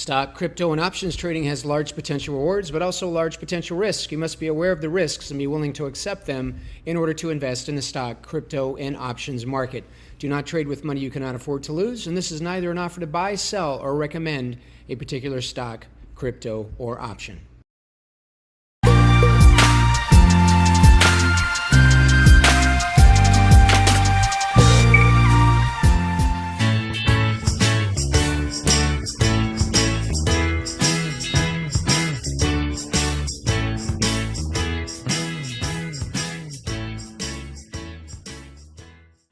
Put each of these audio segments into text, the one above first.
Stock, crypto, and options trading has large potential rewards, but also large potential risks. You must be aware of the risks and be willing to accept them in order to invest in the stock, crypto, and options market. Do not trade with money you cannot afford to lose, and this is neither an offer to buy, sell, or recommend a particular stock, crypto, or option.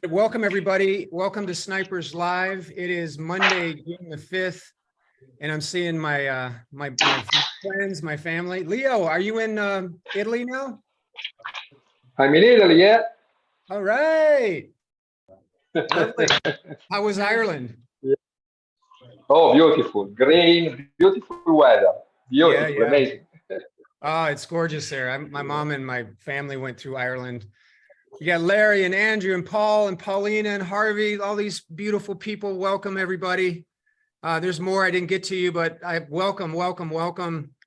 Welcome, everybody. Welcome to Snipers Live. It is Monday, June the 5th, and I'm seeing my my friends, my family. Leo, are you in Italy now? I'm in Italy, yeah. All right. Lovely. How was Ireland? Yeah. Oh, beautiful. Green, beautiful weather. Beautiful, Yeah. amazing. Oh, it's gorgeous there. My mom and my family went through Ireland. You got Larry and Andrew and Paul and Paulina and Harvey, all these beautiful people. Welcome, everybody. There's more I didn't get to you, but welcome.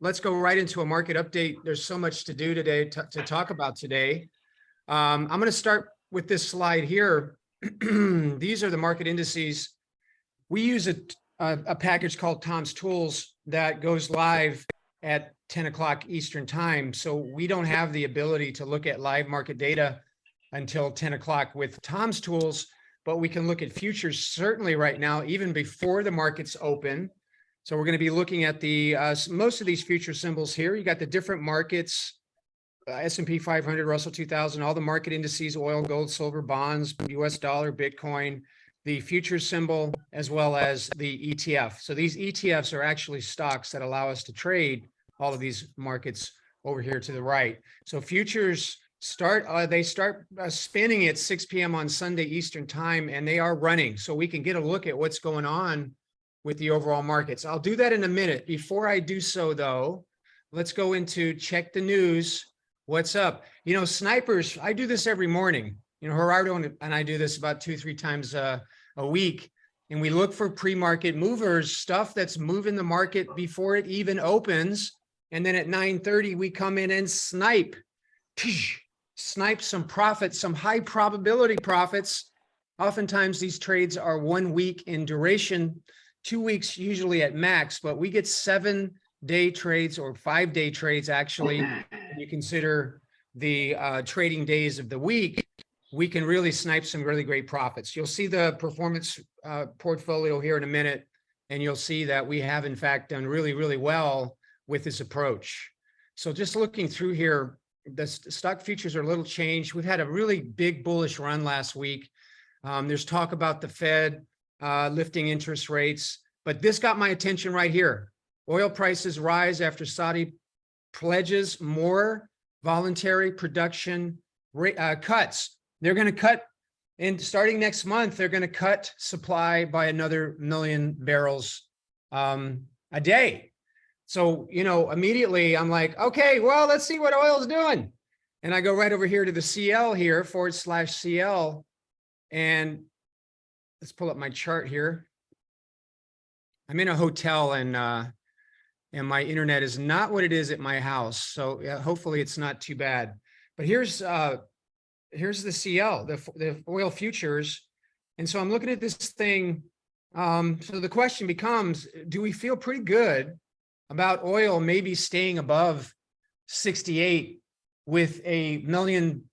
Let's go right into a market update. There's so much to do today, to talk about today. I'm going to start with this slide here. These are the market indices. We use a package called Tom's Tools that goes live at 10 o'clock Eastern time. So we don't have the ability to look at live market data until 10 o'clock with Tom's Tools, but we can look at futures certainly right now, even before the markets open. So we're going to be looking at the most of these future symbols here. You got the different markets, S&P 500, Russell 2000, all the market indices, oil, gold, silver, bonds, US dollar, Bitcoin, the futures symbol, as well as the ETF. So these ETFs are actually stocks that allow us to trade all of these markets over here to the right. So futures start spinning at 6 p.m. on Sunday Eastern time, and they are running, so we can get a look at what's going on with the overall markets. I'll do that in a minute. Before I do so, though, let's go into check the news. What's up? You know, snipers, I do this every morning. You know, Gerardo and I do this about 2-3 times a week, and we look for pre-market movers, stuff that's moving the market before it even opens, and then at 9:30 we come in and snipe some profits, some high probability profits. Oftentimes these trades are 1 week in duration, 2 weeks usually at max, but we get 7-day trades or 5-day trades actually. When you consider the trading days of the week, we can really snipe some really great profits. You'll see the performance portfolio here in a minute, and you'll see that we have in fact done really, really well with this approach. So just looking through here, the stock futures are a little changed. We've had a really big bullish run last week. There's talk about the Fed lifting interest rates, but this got my attention right here. Oil prices rise after Saudi pledges more voluntary production cuts. They're going to cut, and starting next month, they're going to cut supply by another 1 million barrels a day. So, you know, immediately I'm like, okay, well, let's see what oil's doing. And I go right over here to the CL here, /CL. And let's pull up my chart here. I'm in a hotel, and my internet is not what it is at my house. So hopefully it's not too bad. But here's the CL, the oil futures. And so I'm looking at this thing. So the question becomes, do we feel pretty good about oil maybe staying above 68 with a 1 million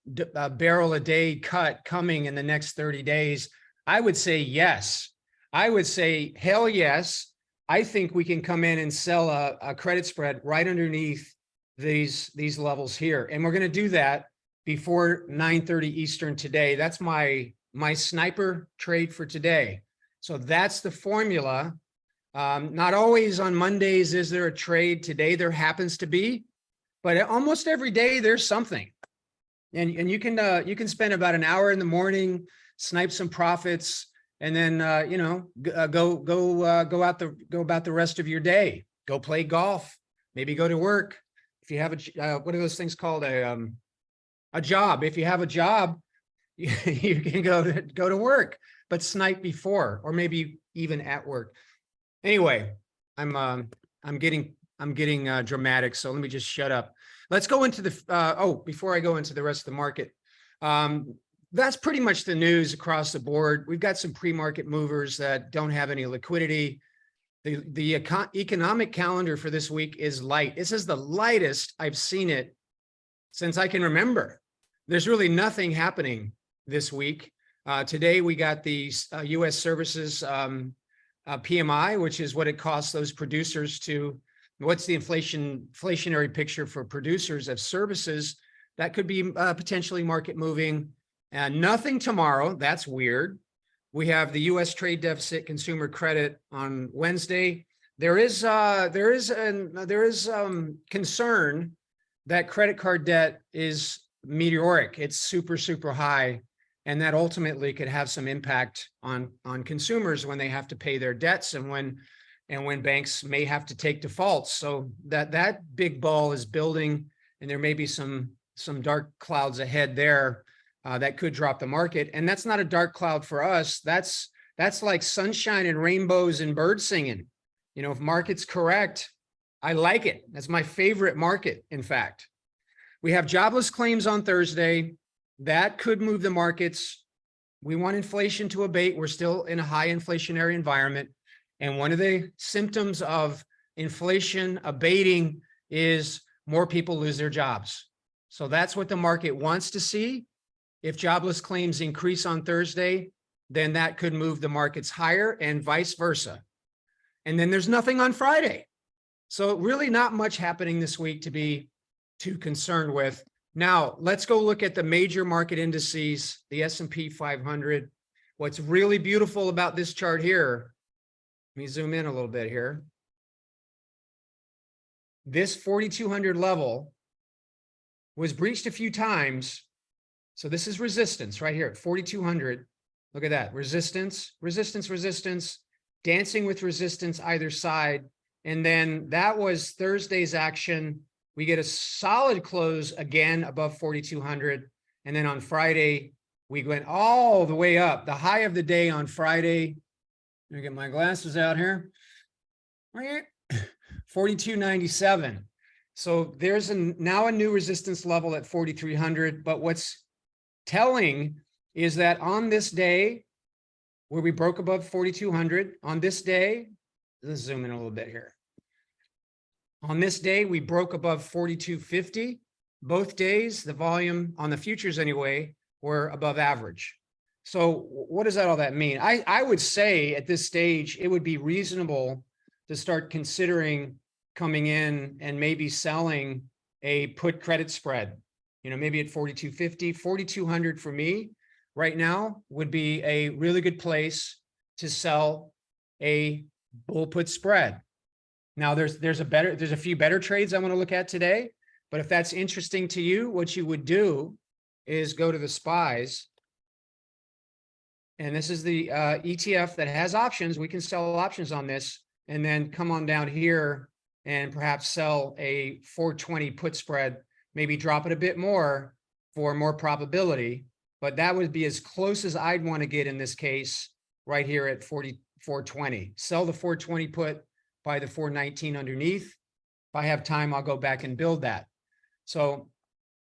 barrel a day cut coming in the next 30 days? I would say yes. I would say hell yes. I think we can come in and sell a credit spread right underneath these levels here. And we're going to do that before 9:30 Eastern today. That's my sniper trade for today. So that's the formula. Not always on Mondays is there a trade. Today there happens to be, but almost every day there's something. And you can spend about an hour in the morning, snipe some profits, and then go about the rest of your day. Go play golf, maybe go to work. If you have what are those things called, a job? If you have a job, you can go to work, but snipe before, or maybe even at work. Anyway, I'm getting dramatic, so let me just shut up. Let's go into the before I go into the rest of the market. That's pretty much the news across the board. We've got some pre-market movers that don't have any liquidity. The economic calendar for this week is light. This is the lightest I've seen it since I can remember. There's really nothing happening this week. Today we got the U.S. services PMI, which is what it costs those producers to, what's the inflationary picture for producers of services that could be potentially market moving. And nothing tomorrow. That's weird. We have the U.S. trade deficit, consumer credit on Wednesday. There is concern that credit card debt is meteoric. It's super, super high. And that ultimately could have some impact on consumers when they have to pay their debts and when banks may have to take defaults. So that big ball is building, and there may be some dark clouds ahead there that could drop the market. And that's not a dark cloud for us. That's like sunshine and rainbows and bird singing. You know, if market's correct, I like it. That's my favorite market, in fact. We have jobless claims on Thursday. That could move the markets. We want inflation to abate. We're still in a high inflationary environment. And one of the symptoms of inflation abating is more people lose their jobs. So that's what the market wants to see. If jobless claims increase on Thursday, then that could move the markets higher and vice versa. And then there's nothing on Friday. So really not much happening this week to be too concerned with. Now, let's go look at the major market indices, the S&P 500. What's really beautiful about this chart here, let me zoom in a little bit here. This 4,200 level was breached a few times. So this is resistance right here at 4,200. Look at that, resistance, resistance, resistance, dancing with resistance either side. And then that was Thursday's action. We get a solid close again above 4,200. And then on Friday, we went all the way up. The high of the day on Friday, let me get my glasses out here, 42.97. So there's now a new resistance level at 4,300. But what's telling is that on this day, where we broke above 4,200, on this day, let's zoom in a little bit here. On this day, we broke above 42.50. Both days, the volume on the futures anyway, were above average. So what does all that mean? I would say at this stage, it would be reasonable to start considering coming in and maybe selling a put credit spread, you know, maybe at 42.50, 4,200 for me right now would be a really good place to sell a bull put spread. Now there's a few better trades I want to look at today, but if that's interesting to you, what you would do is go to the SPYs. And this is the ETF that has options. We can sell options on this and then come on down here and perhaps sell a 420 put spread, maybe drop it a bit more for more probability. But that would be as close as I'd want to get in this case right here at 420. Sell the 420 put, buy the 419 underneath. If I have time, I'll go back and build that. So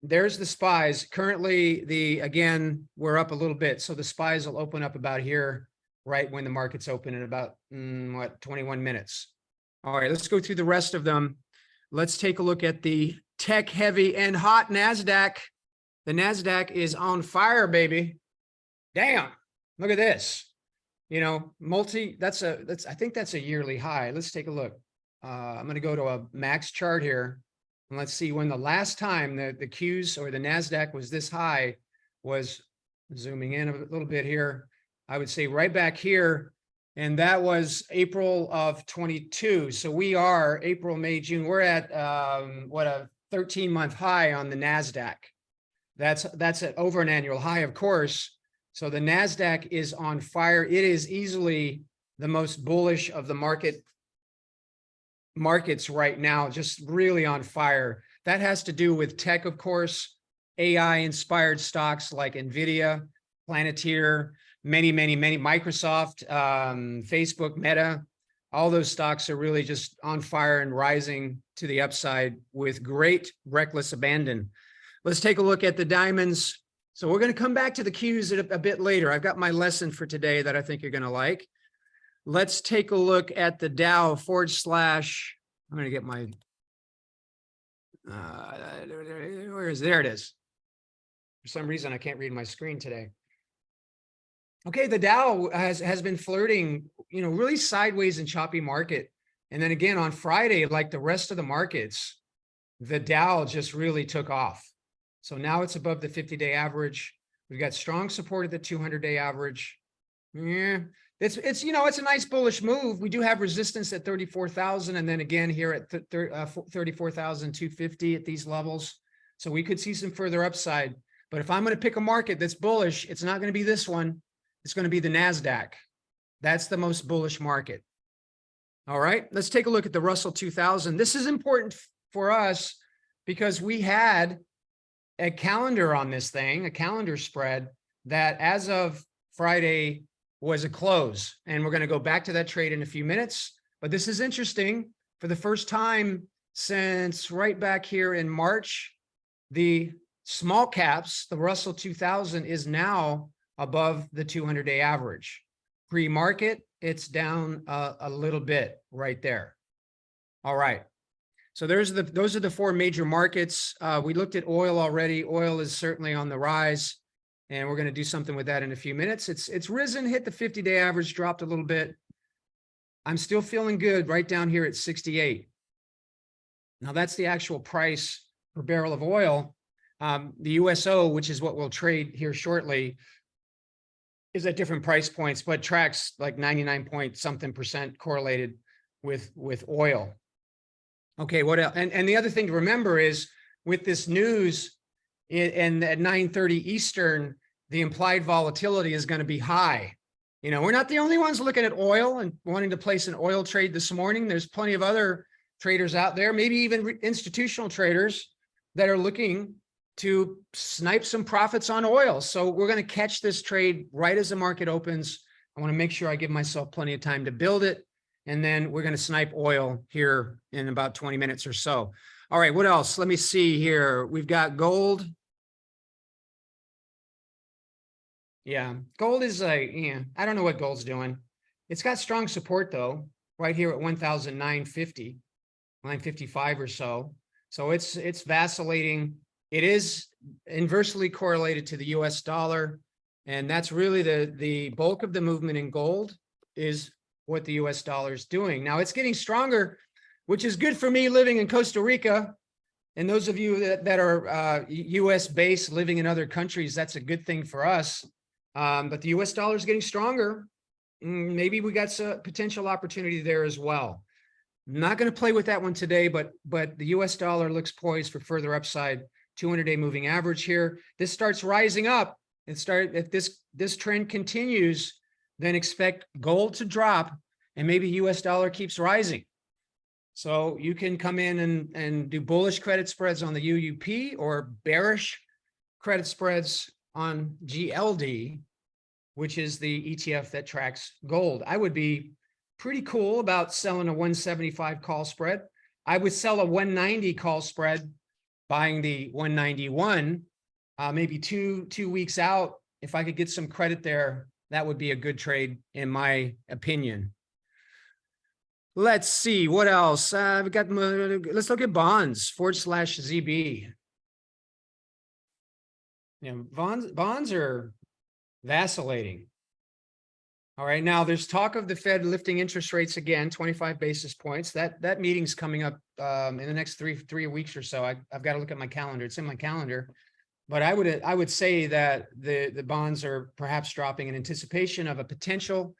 there's the SPYs. Currently, again, we're up a little bit. So the SPYs will open up about here, right when the market's open in about, 21 minutes. All right, let's go through the rest of them. Let's take a look at the tech heavy and hot NASDAQ. The NASDAQ is on fire, baby. Damn, look at this. You know, I think that's a yearly high. Let's take a look. I'm going to go to a max chart here. And let's see when the last time the Qs or the NASDAQ was this high was, zooming in a little bit here, I would say right back here. And that was April of 22. So we are April, May, June. We're at what, a 13-month high on the NASDAQ. That's over an annual high, of course. So the NASDAQ is on fire. It is easily the most bullish of the markets right now, just really on fire. That has to do with tech, of course, AI inspired stocks like NVIDIA, Planeteer, many, Microsoft, Facebook, Meta, all those stocks are really just on fire and rising to the upside with great reckless abandon. Let's take a look at the diamonds. So we're going to come back to the Qs a bit later. I've got my lesson for today that I think you're going to like. Let's take a look at the Dow / I'm going to get my, there it is. For some reason, I can't read my screen today. Okay, the Dow has been flirting, really sideways and choppy market. And then again, on Friday, like the rest of the markets, the Dow just really took off. So now it's above the 50-day average. We've got strong support at the 200-day average. Yeah, it's a nice bullish move. We do have resistance at 34,000, and then again here at 34,250 at these levels. So we could see some further upside. But if I'm going to pick a market that's bullish, it's not going to be this one. It's going to be the NASDAQ. That's the most bullish market. All right, let's take a look at the Russell 2000. This is important for us because we had a calendar on this thing, a calendar spread that as of Friday was a close. And we're going to go back to that trade in a few minutes. But this is interesting. For the first time since right back here in March, the small caps, the Russell 2000 is now above the 200-day average. Pre-market, it's down a little bit right there. All right. So those are the four major markets. We looked at oil already. Oil is certainly on the rise, and we're going to do something with that in a few minutes. It's risen, hit the 50-day average, dropped a little bit. I'm still feeling good right down here at 68. Now that's the actual price per barrel of oil. The USO, which is what we'll trade here shortly, is at different price points, but tracks like 99-point-something% correlated with oil. Okay, what else? And the other thing to remember is with this news and at 9:30 Eastern, the implied volatility is going to be high. We're not the only ones looking at oil and wanting to place an oil trade this morning. There's plenty of other traders out there, maybe even institutional traders that are looking to snipe some profits on oil. So we're going to catch this trade right as the market opens. I want to make sure I give myself plenty of time to build it. And then we're going to snipe oil here in about 20 minutes or so. All right, what else? Let me see here. We've got gold. Yeah, gold is I don't know what gold's doing. It's got strong support though, right here at 1,950, 955 or so. So it's vacillating. It is inversely correlated to the US dollar. And that's really the bulk of the movement in gold is what the US dollar is doing. Now it's getting stronger, which is good for me living in Costa Rica. And those of you that are US based living in other countries, that's a good thing for us. But the US dollar is getting stronger. Maybe we got some potential opportunity there as well. I'm not going to play with that one today, but the US dollar looks poised for further upside. 200-day moving average here. This starts rising up. If this trend continues, then expect gold to drop and maybe US dollar keeps rising. So you can come in and do bullish credit spreads on the UUP or bearish credit spreads on GLD, which is the ETF that tracks gold. I would be pretty cool about selling a 175 call spread. I would sell a 190 call spread, buying the 191, maybe two weeks out. If I could get some credit there, that would be a good trade in my opinion. Let's see what else. Let's look at bonds /ZB. Bonds are vacillating. All right, now there's talk of the Fed lifting interest rates again, 25 basis points. That meeting's coming up in the next three weeks or so. I've got to look at my calendar. It's in my calendar. But I would say that the bonds are perhaps dropping in anticipation of a potential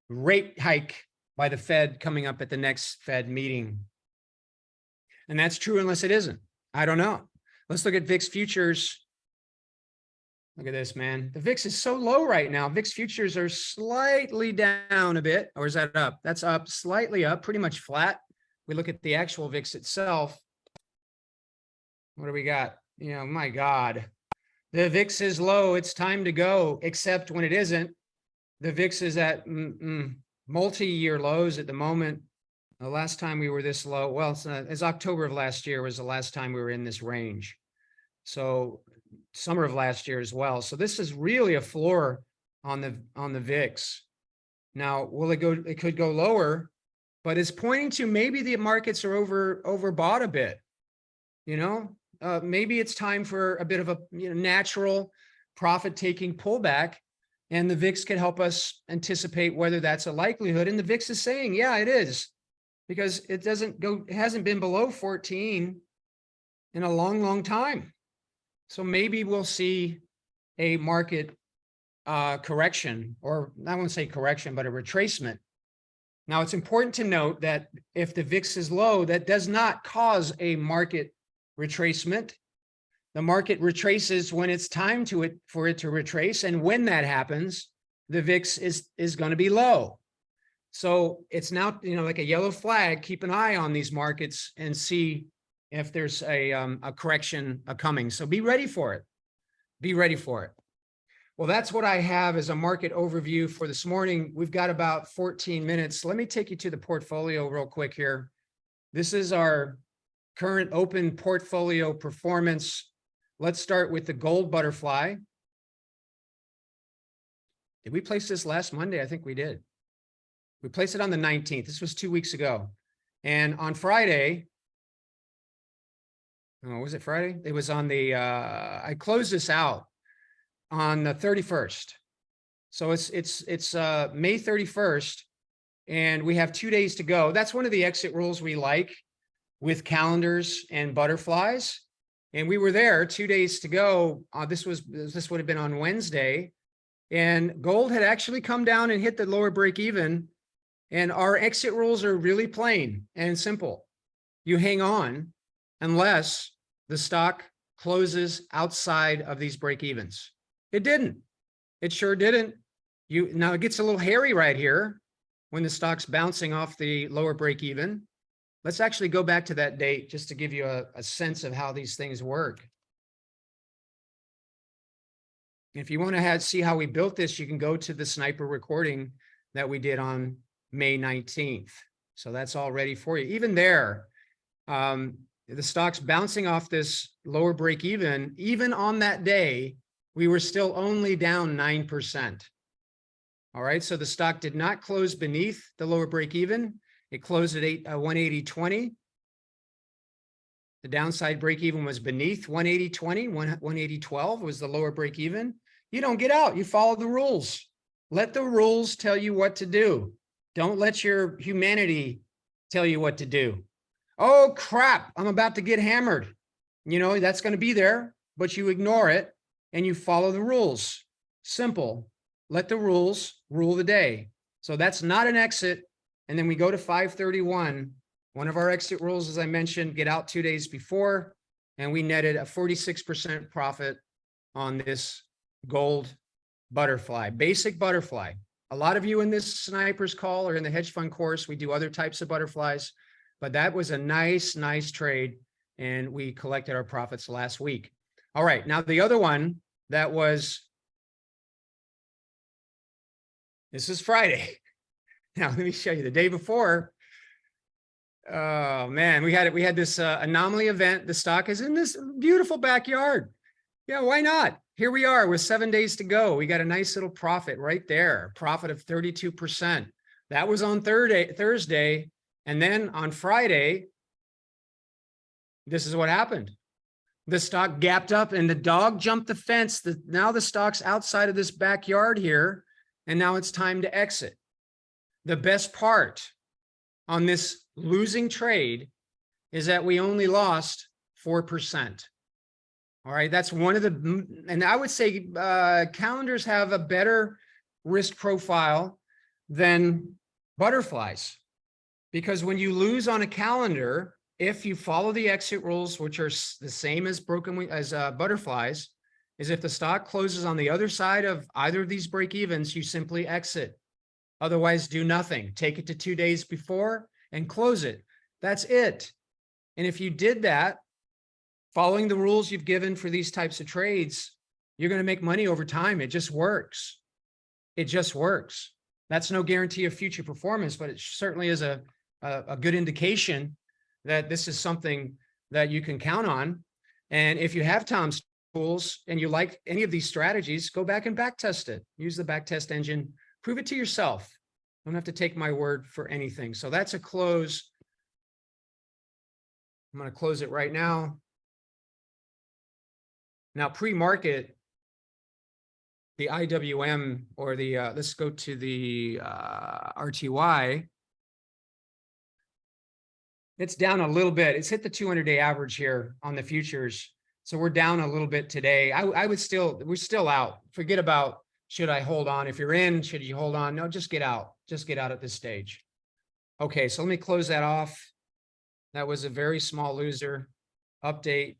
rate hike by the Fed coming up at the next Fed meeting. And that's true unless it isn't. I don't know. Let's look at VIX futures. Look at this, man. The VIX is so low right now. VIX futures are slightly down a bit, or is that up? That's up, slightly up, pretty much flat. We look at the actual VIX itself. What do we got? My God. The VIX is low. It's time to go, except when it isn't. The VIX is at multi-year lows at the moment. The last time we were this low, well, it's October of last year was the last time we were in this range. So summer of last year as well. So this is really a floor on the VIX. Now, will it go? It could go lower, but it's pointing to maybe the markets are overbought a bit. You know, maybe it's time for a bit of a natural profit-taking pullback, and the VIX can help us anticipate whether that's a likelihood. And the VIX is saying, yeah, it is, because it hasn't been below 14 in a long, long time. So maybe we'll see a market correction, or I won't say correction, but a retracement. Now, it's important to note that if the VIX is low, that does not cause a market retracement. The market retraces when it's time for it to retrace. And when that happens, the VIX is going to be low. So it's now, like a yellow flag. Keep an eye on these markets and see if there's a correction coming. So be ready for it. Be ready for it. Well, that's what I have as a market overview for this morning. We've got about 14 minutes. Let me take you to the portfolio real quick here. This is our current open portfolio performance. Let's start with the gold butterfly. Did we place this last Monday? I think we did. We placed it on the 19th. This was 2 weeks ago. And on Friday, oh, was it Friday? It was on the, I closed this out on the 31st. So it's May 31st, and we have 2 days to go. That's one of the exit rules we like with calendars and butterflies. And we were there 2 days to go. This would have been on Wednesday, and gold had actually come down and hit the lower break even. And our exit rules are really plain and simple. You hang on unless the stock closes outside of these break evens. It didn't. It sure didn't. Now it gets a little hairy right here when the stock's bouncing off the lower break even. Let's actually go back to that date just to give you a sense of how these things work. If you want to see how we built this, you can go to the sniper recording that we did on May 19th. So that's all ready for you. Even there, the stock's bouncing off this lower break even on that day, we were still only down 9%. All right, so the stock did not close beneath the lower break even. It closed at 180.20. The downside break even was beneath 180.20. 180.12 was the lower break even. You don't get out. You follow the rules. Let the rules tell you what to do. Don't let your humanity tell you what to do. Oh, crap, I'm about to get hammered. That's going to be there, but you ignore it and you follow the rules. Simple. Let the rules rule the day. So that's not an exit. And then we go to 531. One of our exit rules, as I mentioned, get out 2 days before, and we netted a 46% profit on this gold butterfly, basic butterfly. A lot of you in this snipers call or in the hedge fund course, we do other types of butterflies, but that was a nice trade, and we collected our profits last week. All right, now the other one that was, this is Friday. Now let me show you the day before. Oh man, we had this anomaly event. The stock is in this beautiful backyard. Yeah, why not? Here we are with 7 days to go. We got a nice little profit right there, profit of 32%. That was on Thursday. And then on Friday, this is what happened. The stock gapped up and the dog jumped the fence. Now the stock's outside of this backyard here, and now it's time to exit. The best part on this losing trade is that we only lost 4%. All right, that's one of the, and I would say calendars have a better risk profile than butterflies, because when you lose on a calendar, if you follow the exit rules, which are the same as butterflies, is if the stock closes on the other side of either of these break evens, you simply exit. Otherwise, do nothing. Take it to 2 days before and close it. That's it. And if you did that, following the rules you've given for these types of trades, you're going to make money over time. It just works. It just works. That's no guarantee of future performance, but it certainly is a good indication that this is something that you can count on. And if you have Tom's tools and you like any of these strategies, go back and back test it. Use the back test engine, prove it to yourself. Don't have to take my word for anything. So that's a close. I'm going to close it right now. Now, pre-market, the IWM or the, let's go to the RTY. It's down a little bit. It's hit the 200-day average here on the futures. So we're down a little bit today. I would still, we're still out. Forget about, should I hold on? If you're in, should you hold on? No, just get out. Just get out at this stage. Okay, so let me close that off. That was a very small loser update.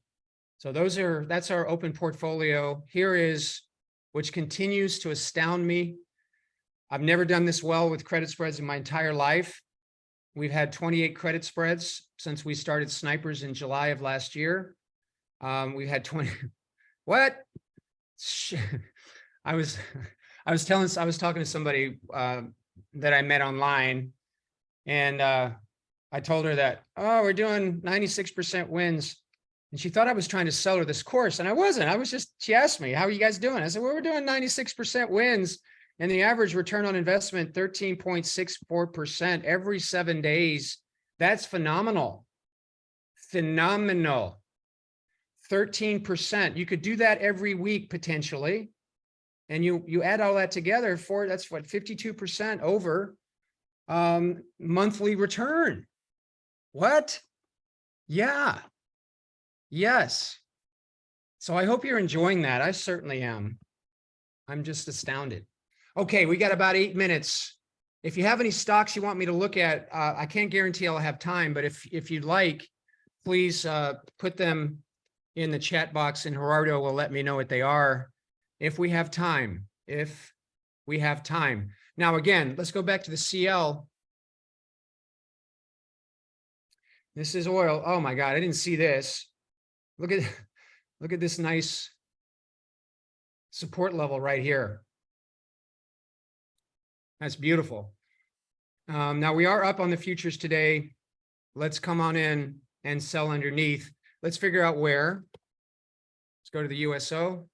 So that's our open portfolio. Here is, which continues to astound me. I've never done this well with credit spreads in my entire life. We've had 28 credit spreads since we started snipers in July of last year. We've had 20. What? I was talking to somebody that I met online, and I told her that, oh, we're doing 96% wins. And she thought I was trying to sell her this course, and I wasn't. I was just, she asked me, how are you guys doing? I said, well, we're doing 96% wins, and the average return on investment, 13.64% every 7 days. That's phenomenal. Phenomenal. 13%. You could do that every week potentially. And you add all that together for, that's what, 52% over monthly return. What? Yeah. Yes. So I hope you're enjoying that. I certainly am. I'm just astounded. Okay, we got about 8 minutes. If you have any stocks you want me to look at, I can't guarantee I'll have time, but if you'd like, please put them in the chat box and Gerardo will let me know what they are if we have time. If we have time. Now, again, let's go back to the CL. This is oil. Oh my God, I didn't see this. Look at this nice support level right here. That's beautiful. Now we are up on the futures today. Let's come on in and sell underneath. Let's figure out where. Let's go to the USO.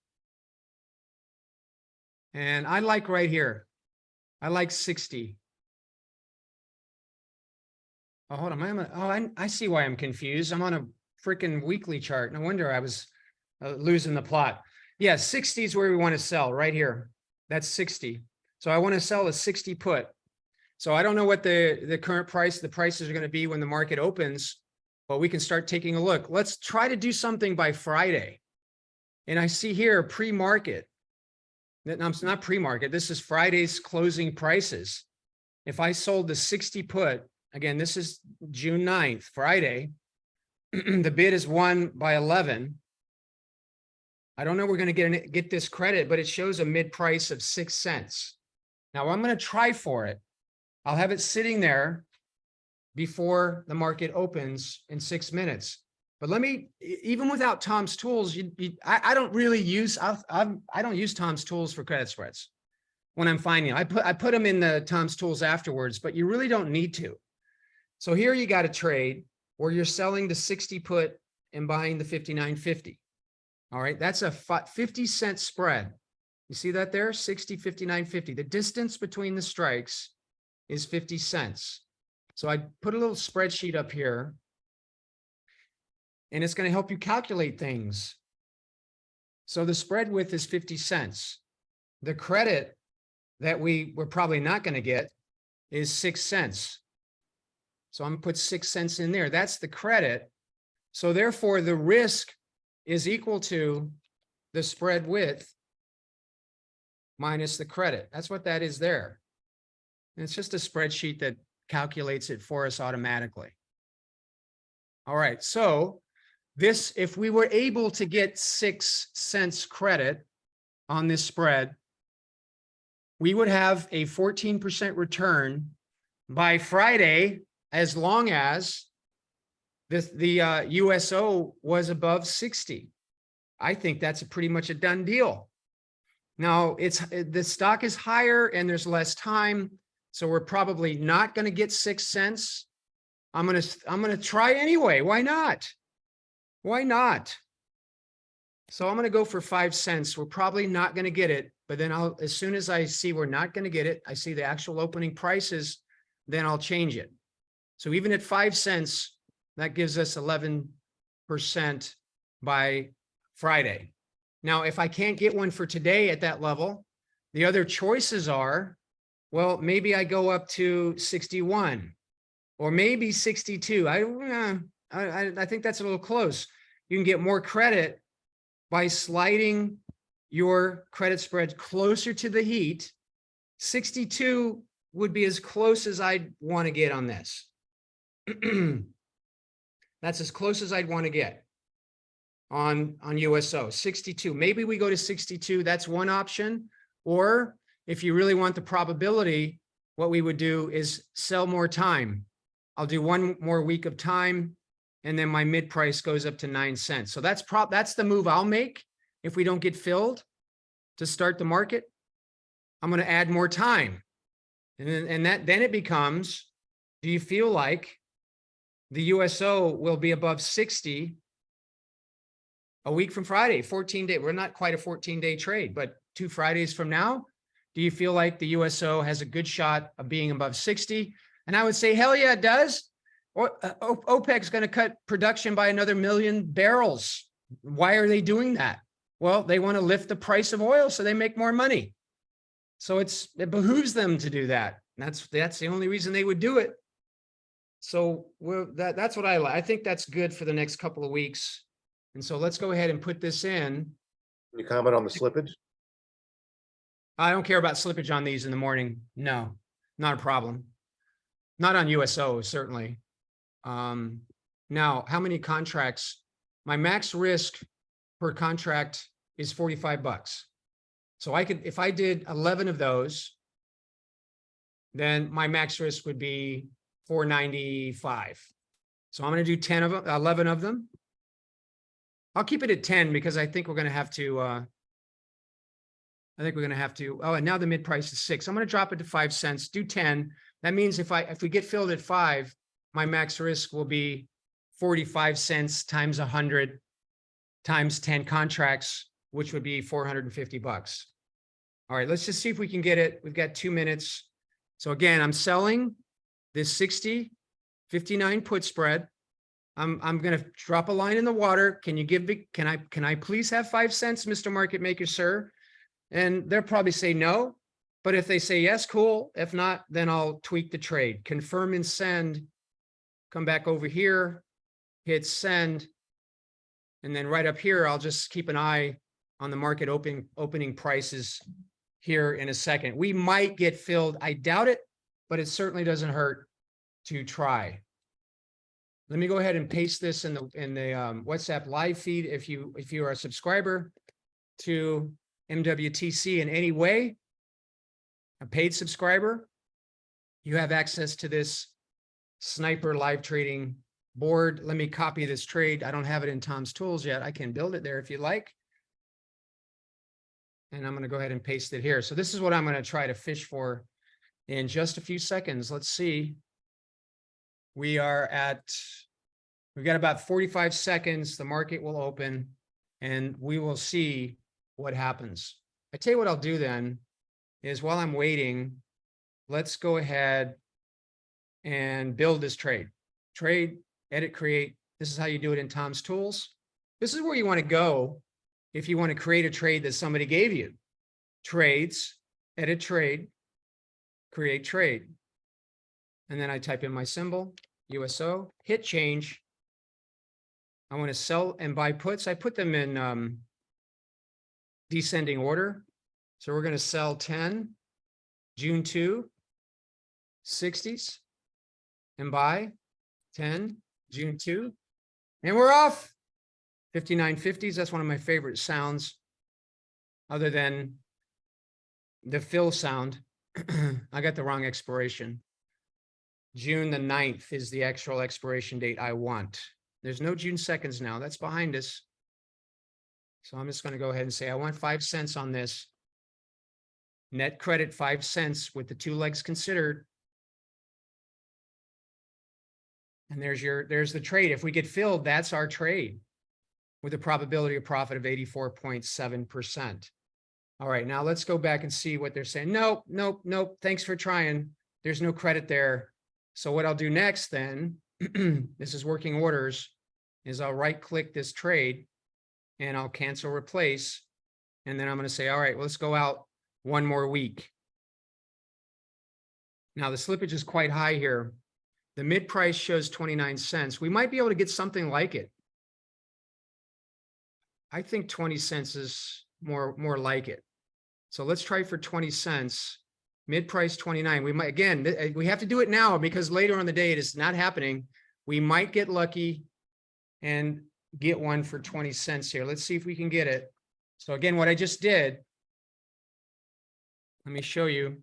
And I like right here. I like 60. Oh, hold on. I see why I'm confused. I'm on a freaking weekly chart. No wonder I was losing the plot. Yeah, 60 is where we want to sell right here. That's 60. So I want to sell a 60 put. So I don't know what the current price, the prices are going to be when the market opens, but we can start taking a look. Let's try to do something by Friday. And I see here pre-market. No, it's not pre-market. This is Friday's closing prices. If I sold the 60 put, again, this is June 9th, Friday, the bid is 1 by 11. I don't know we're going to get this credit, but it shows a mid price of 6 cents. Now I'm going to try for it. I'll have it sitting there before the market opens in 6 minutes. But let me, even without Tom's tools, I don't really use, I don't use Tom's tools for credit spreads when I'm finding. I put them in the Tom's tools afterwards, but you really don't need to. So here you got a trade where you're selling the 60 put and buying the 59.50. All right, that's a 50-cent spread. You see that there? 60, 59.50. The distance between the strikes is 50 cents. So I put a little spreadsheet up here, and it's going to help you calculate things. So the spread width is 50 cents. The credit that we're probably not going to get is 6 cents. So I'm going to put 6 cents in there. That's the credit. So therefore, the risk is equal to the spread width minus the credit. That's what that is there. And it's just a spreadsheet that calculates it for us automatically. All right, so this, if we were able to get 6 cents credit on this spread, we would have a 14% return by Friday, as long as the USO was above 60. I think that's pretty much a done deal. Now the stock is higher and there's less time. So we're probably not going to get 6 cents. I'm going to try anyway. Why not? Why not? So I'm going to go for 5 cents. We're probably not going to get it, but then as soon as I see we're not going to get it, I see the actual opening prices, then I'll change it. So even at 5 cents, that gives us 11% by Friday. Now, if I can't get one for today at that level, the other choices are, well, maybe I go up to 61 or maybe 62. I think that's a little close. You can get more credit by sliding your credit spread closer to the heat. 62 would be as close as I'd want to get on this. That's as close as I'd want to get on USO. 62. Maybe we go to 62. That's one option. Or if you really want the probability, what we would do is sell more time. I'll do one more week of time, and then my mid price goes up to 9 cents. So that's the move I'll make if we don't get filled to start the market. I'm going to add more time, and then it becomes, do you feel like the USO will be above 60 a week from Friday, 14-day? We're not quite a 14-day trade, but 2 Fridays from now, do you feel like the USO has a good shot of being above 60? And I would say, hell yeah, it does. Or OPEC's going to cut production by another 1 million barrels. Why are they doing that? Well, they want to lift the price of oil so they make more money. So it behooves them to do that. That's the only reason they would do it. So that's what I like. I think that's good for the next couple of weeks. And so let's go ahead and put this in. Can you comment on the slippage? I don't care about slippage on these in the morning. No, not a problem. Not on USO, certainly. Now, how many contracts? My max risk per contract is $45. So I could, if I did 11 of those, then my max risk would be $495. So I'm going to do 11 of them. I'll keep it at 10 because I think we're going to have to, oh, and now the mid price is 6. I'm going to drop it to 5 cents, do 10. That means if we get filled at 5, my max risk will be 45 cents times 100 times 10 contracts, which would be $450. All right, let's just see if we can get it. We've got 2 minutes. So again, I'm selling this 60.59 put spread. I'm going to drop a line in the water. Can you give me, can I please have 5 cents, Mr. Market Maker, sir? And they'll probably say no. But if they say yes, cool. If not, then I'll tweak the trade. Confirm and send. Come back over here, hit send. And then right up here, I'll just keep an eye on the market opening prices here in a second. We might get filled. I doubt it, but it certainly doesn't hurt to try. Let me go ahead and paste this in the WhatsApp live feed. If you are a subscriber to MWTC in any way, a paid subscriber, you have access to this sniper live trading board. Let me copy this trade. I don't have it in Tom's tools yet. I can build it there if you like. And I'm going to go ahead and paste it here. So this is what I'm going to try to fish for in just a few seconds. Let's see. We've got about 45 seconds. The market will open and we will see what happens. I tell you what I'll do then is while I'm waiting, let's go ahead and build this trade. Trade, edit, create. This is how you do it in Tom's tools. This is where you want to go if you want to create a trade that somebody gave you. Trades, edit trade, create trade. And then I type in my symbol, USO, hit change. I want to sell and buy puts. I put them in descending order. So we're going to sell 10, June 2, 60s, and buy 10, June 2. And we're off 59.50s. That's one of my favorite sounds other than the fill sound. I got the wrong expiration. June the 9th is the actual expiration date I want. There's no June 2nd now. That's behind us. So I'm just going to go ahead and say I want 5 cents on this. Net credit 5 cents with the 2 legs considered. And there's the trade. If we get filled, that's our trade with a probability of profit of 84.7%. All right, now let's go back and see what they're saying. Nope, nope, nope. Thanks for trying. There's no credit there. So what I'll do next then, this is working orders, is I'll right click this trade and I'll cancel replace. And then I'm going to say, all right, well, let's go out 1 more week. Now the slippage is quite high here. The mid price shows 29 cents. We might be able to get something like it. I think 20 cents is more like it. So let's try for 20 cents. Mid price 29. We might, again, we have to do it now because later on the day it is not happening. We might get lucky and get one for 20 cents here. Let's see if we can get it. So again, what I just did, let me show you.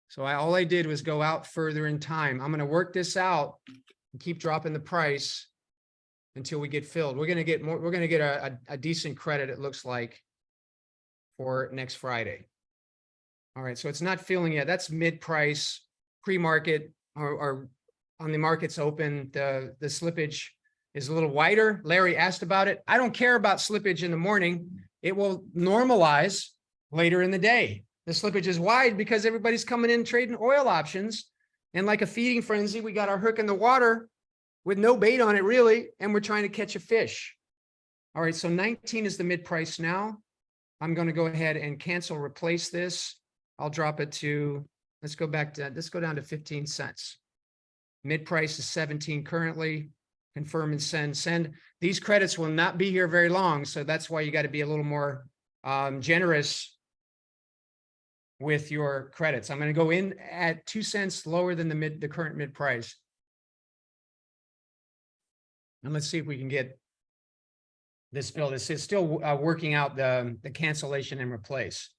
So all I did was go out further in time. I'm going to work this out and keep dropping the price until we get filled. We're going to get more. We're going to get a decent credit, it looks like, for next Friday. All right, so it's not filling yet. That's mid price, pre-market, or on the markets open. The slippage is a little wider. Larry asked about it. I don't care about slippage in the morning. It will normalize later in the day. The slippage is wide because everybody's coming in trading oil options. And like a feeding frenzy, we got our hook in the water with no bait on it really, and we're trying to catch a fish. All right, so 19 is the mid price now. I'm going to go ahead and cancel, replace this. I'll drop it to, let's go down to 15 cents. Mid price is 17 currently. Confirm and send. These credits will not be here very long, so that's why you got to be a little more generous with your credits. I'm going to go in at 2 cents lower than the current mid price. And let's see if we can get this bill. This is still working out the cancellation and replace.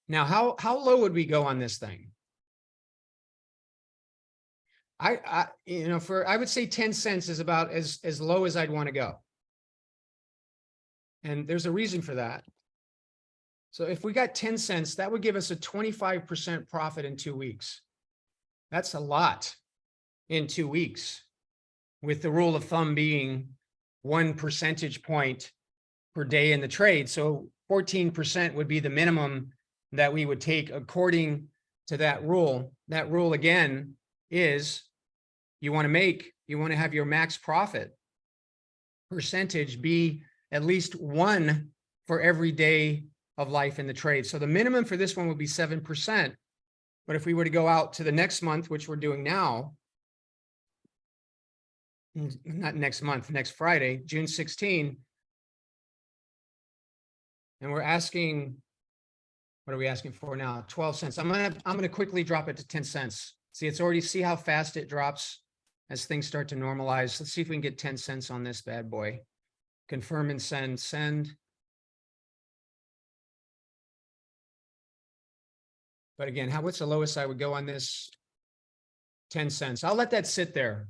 Now, how low would we go on this thing? I would say 10 cents is about as low as I'd want to go. And there's a reason for that. So if we got 10 cents, that would give us a 25% profit in 2 weeks. That's a lot in 2 weeks, with the rule of thumb being 1 percentage point per day in the trade. So 14% would be the minimum that we would take according to that rule. That rule again is you want to have your max profit percentage be at least 1 for every day of life in the trade. So the minimum for this one would be 7%. But if we were to go out to the next month, which we're doing now, not next month, next Friday, June 16, and we're asking, what are we asking for now? 12 cents. I'm gonna quickly drop it to 10 cents. See how fast it drops as things start to normalize. Let's see if we can get 10 cents on this bad boy. Confirm and send. But again, what's the lowest I would go on this? 10 cents. I'll let that sit there.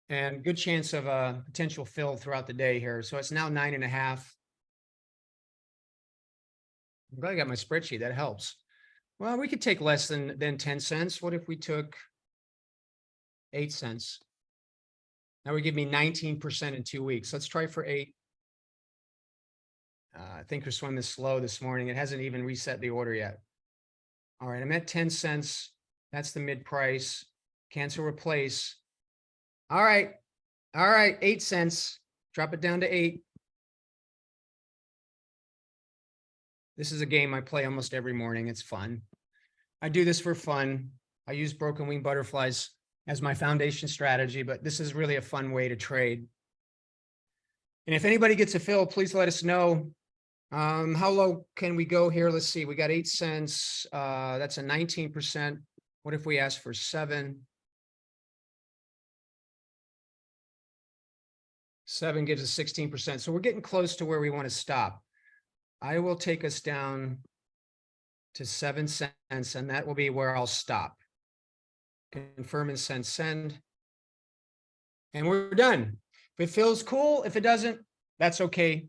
And good chance of a potential fill throughout the day here. So it's now 9.5. I'm glad I got my spreadsheet. That helps. Well, we could take less than 10 cents. What if we took 8 cents? That would give me 19% in 2 weeks. Let's try for 8. I think we're swimming slow this morning. It hasn't even reset the order yet. All right, I'm at 10 cents. That's the mid price. Cancel, replace. All right, 8 cents. Drop it down to 8. This is a game I play almost every morning. It's fun. I do this for fun. I use broken wing butterflies as my foundation strategy, but this is really a fun way to trade. And if anybody gets a fill, please let us know. How low can we go here? Let's see. We got 8 cents. That's a 19%. What if we ask for 7? 7 gives us 16%. So we're getting close to where we want to stop. I will take us down to 7 cents, and that will be where I'll stop. Confirm and send. And we're done. If it feels cool, if it doesn't, that's okay.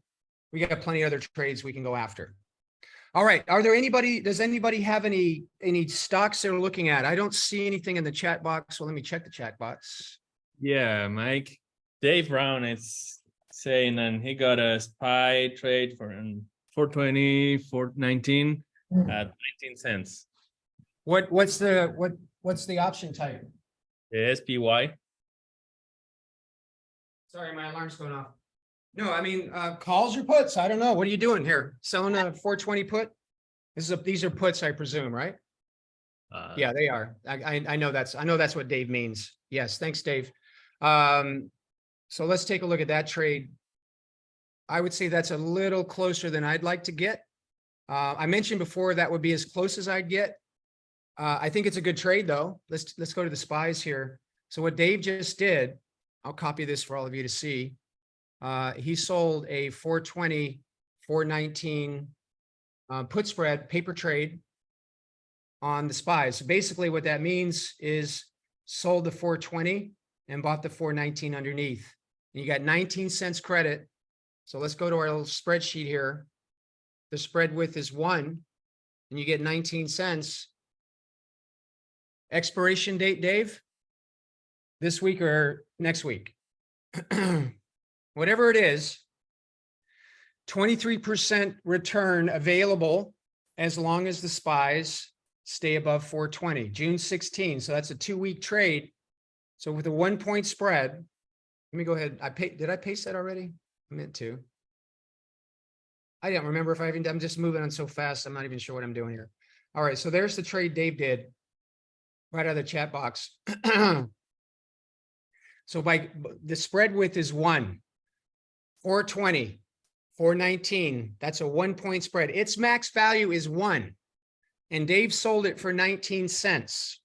We got plenty of other trades we can go after. All right. Does anybody have any stocks they're looking at? I don't see anything in the chat box. So let me check the chat box. Yeah, Mike. Dave Brown is saying, and he got a SPY trade for 420, 419 at 19 cents. What's the option type? The SPY. Sorry, my alarm's going off. No, I mean, calls or puts? I don't know. What are you doing here? Selling a 420 put? These are puts, I presume, right? Yeah, they are. I know that's what Dave means. Yes, thanks, Dave. So let's take a look at that trade. I would say that's a little closer than I'd like to get. I mentioned before that would be as close as I'd get. I think it's a good trade though. Let's go to the SPYs here. So what Dave just did, I'll copy this for all of you to see. He sold a 420, 419 put spread paper trade on the SPYs. So basically what that means is sold the 420 and bought the 419 underneath. And you got 19 cents credit. So let's go to our little spreadsheet here. The spread width is 1 and you get 19 cents. Expiration date, Dave? This week or next week? Whatever it is, 23% return available as long as the SPYs stay above 420, June 16. So that's a 2-week trade. So with a 1-point spread, let me go ahead. Did I paste that already? I meant to. I don't remember if I'm just moving on so fast. I'm not even sure what I'm doing here. All right. So there's the trade Dave did right out of the chat box. So by the spread width is 1, 420, 419. That's a 1-point spread. Its max value is 1. And Dave sold it for 19 cents.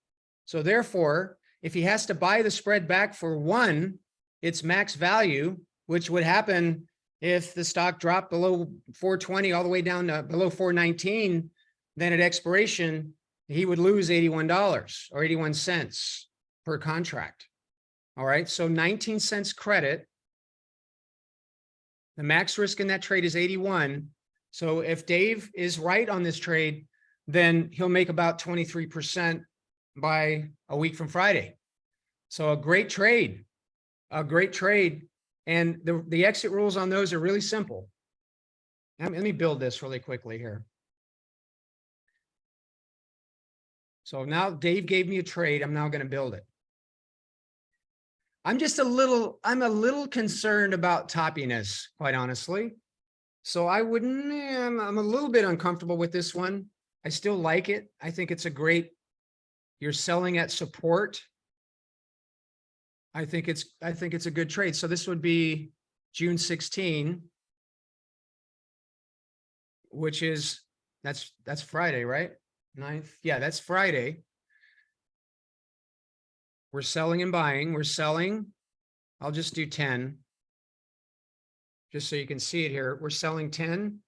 So therefore, if he has to buy the spread back for 1, its max value, which would happen if the stock dropped below 420 all the way down to below 419, then at expiration, he would lose $81 or 81 cents per contract. All right, so 19 cents credit. The max risk in that trade is 81. So if Dave is right on this trade, then he'll make about 23% by a week from Friday. So a great trade, a great trade. And the exit rules on those are really simple. Let me build this really quickly here. So now Dave gave me a trade. I'm now going to build it. I'm a little concerned about toppiness, quite honestly. So I'm a little bit uncomfortable with this one. I still like it. I think it's a great, you're selling at support. I think it's a good trade. So this would be June 16, which is, that's Friday, right? 9th. Yeah, that's Friday. We're selling and buying. We're selling. I'll just do 10. Just so you can see it here. We're selling 10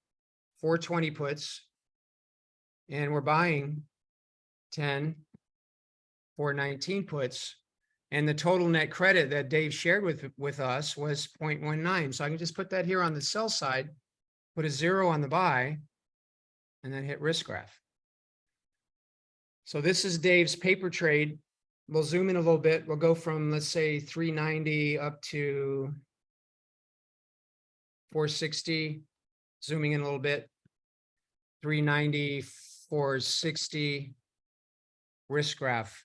420 puts. And we're buying 10 419 puts. And the total net credit that Dave shared with us was 0.19. So I can just put that here on the sell side, put a 0 on the buy, and then hit risk graph. So this is Dave's paper trade. We'll zoom in a little bit. We'll go from, let's say, 390 up to 460, zooming in a little bit, 390, 460, risk graph.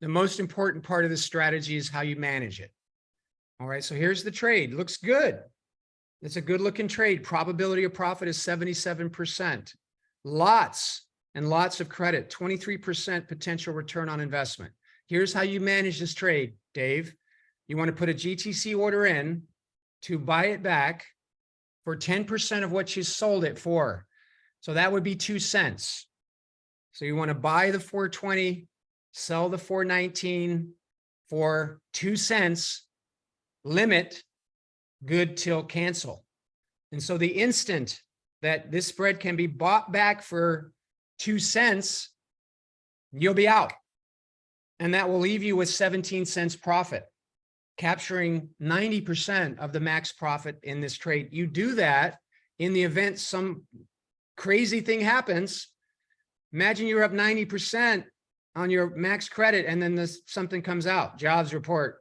The most important part of this strategy is how you manage it. All right, so here's the trade. Looks good. It's a good looking trade. Probability of profit is 77%. Lots and lots of credit, 23% potential return on investment. Here's how you manage this trade, Dave. You want to put a GTC order in to buy it back for 10% of what you sold it for. So that would be 2 cents. So you want to buy the 420, sell the 419 for 2 cents, limit, good till cancel. And so the instant that this spread can be bought back for 2 cents, you'll be out. And that will leave you with 17 cents profit, capturing 90% of the max profit in this trade. You do that in the event some crazy thing happens. Imagine you're up 90% on your max credit, and then something comes out, jobs report.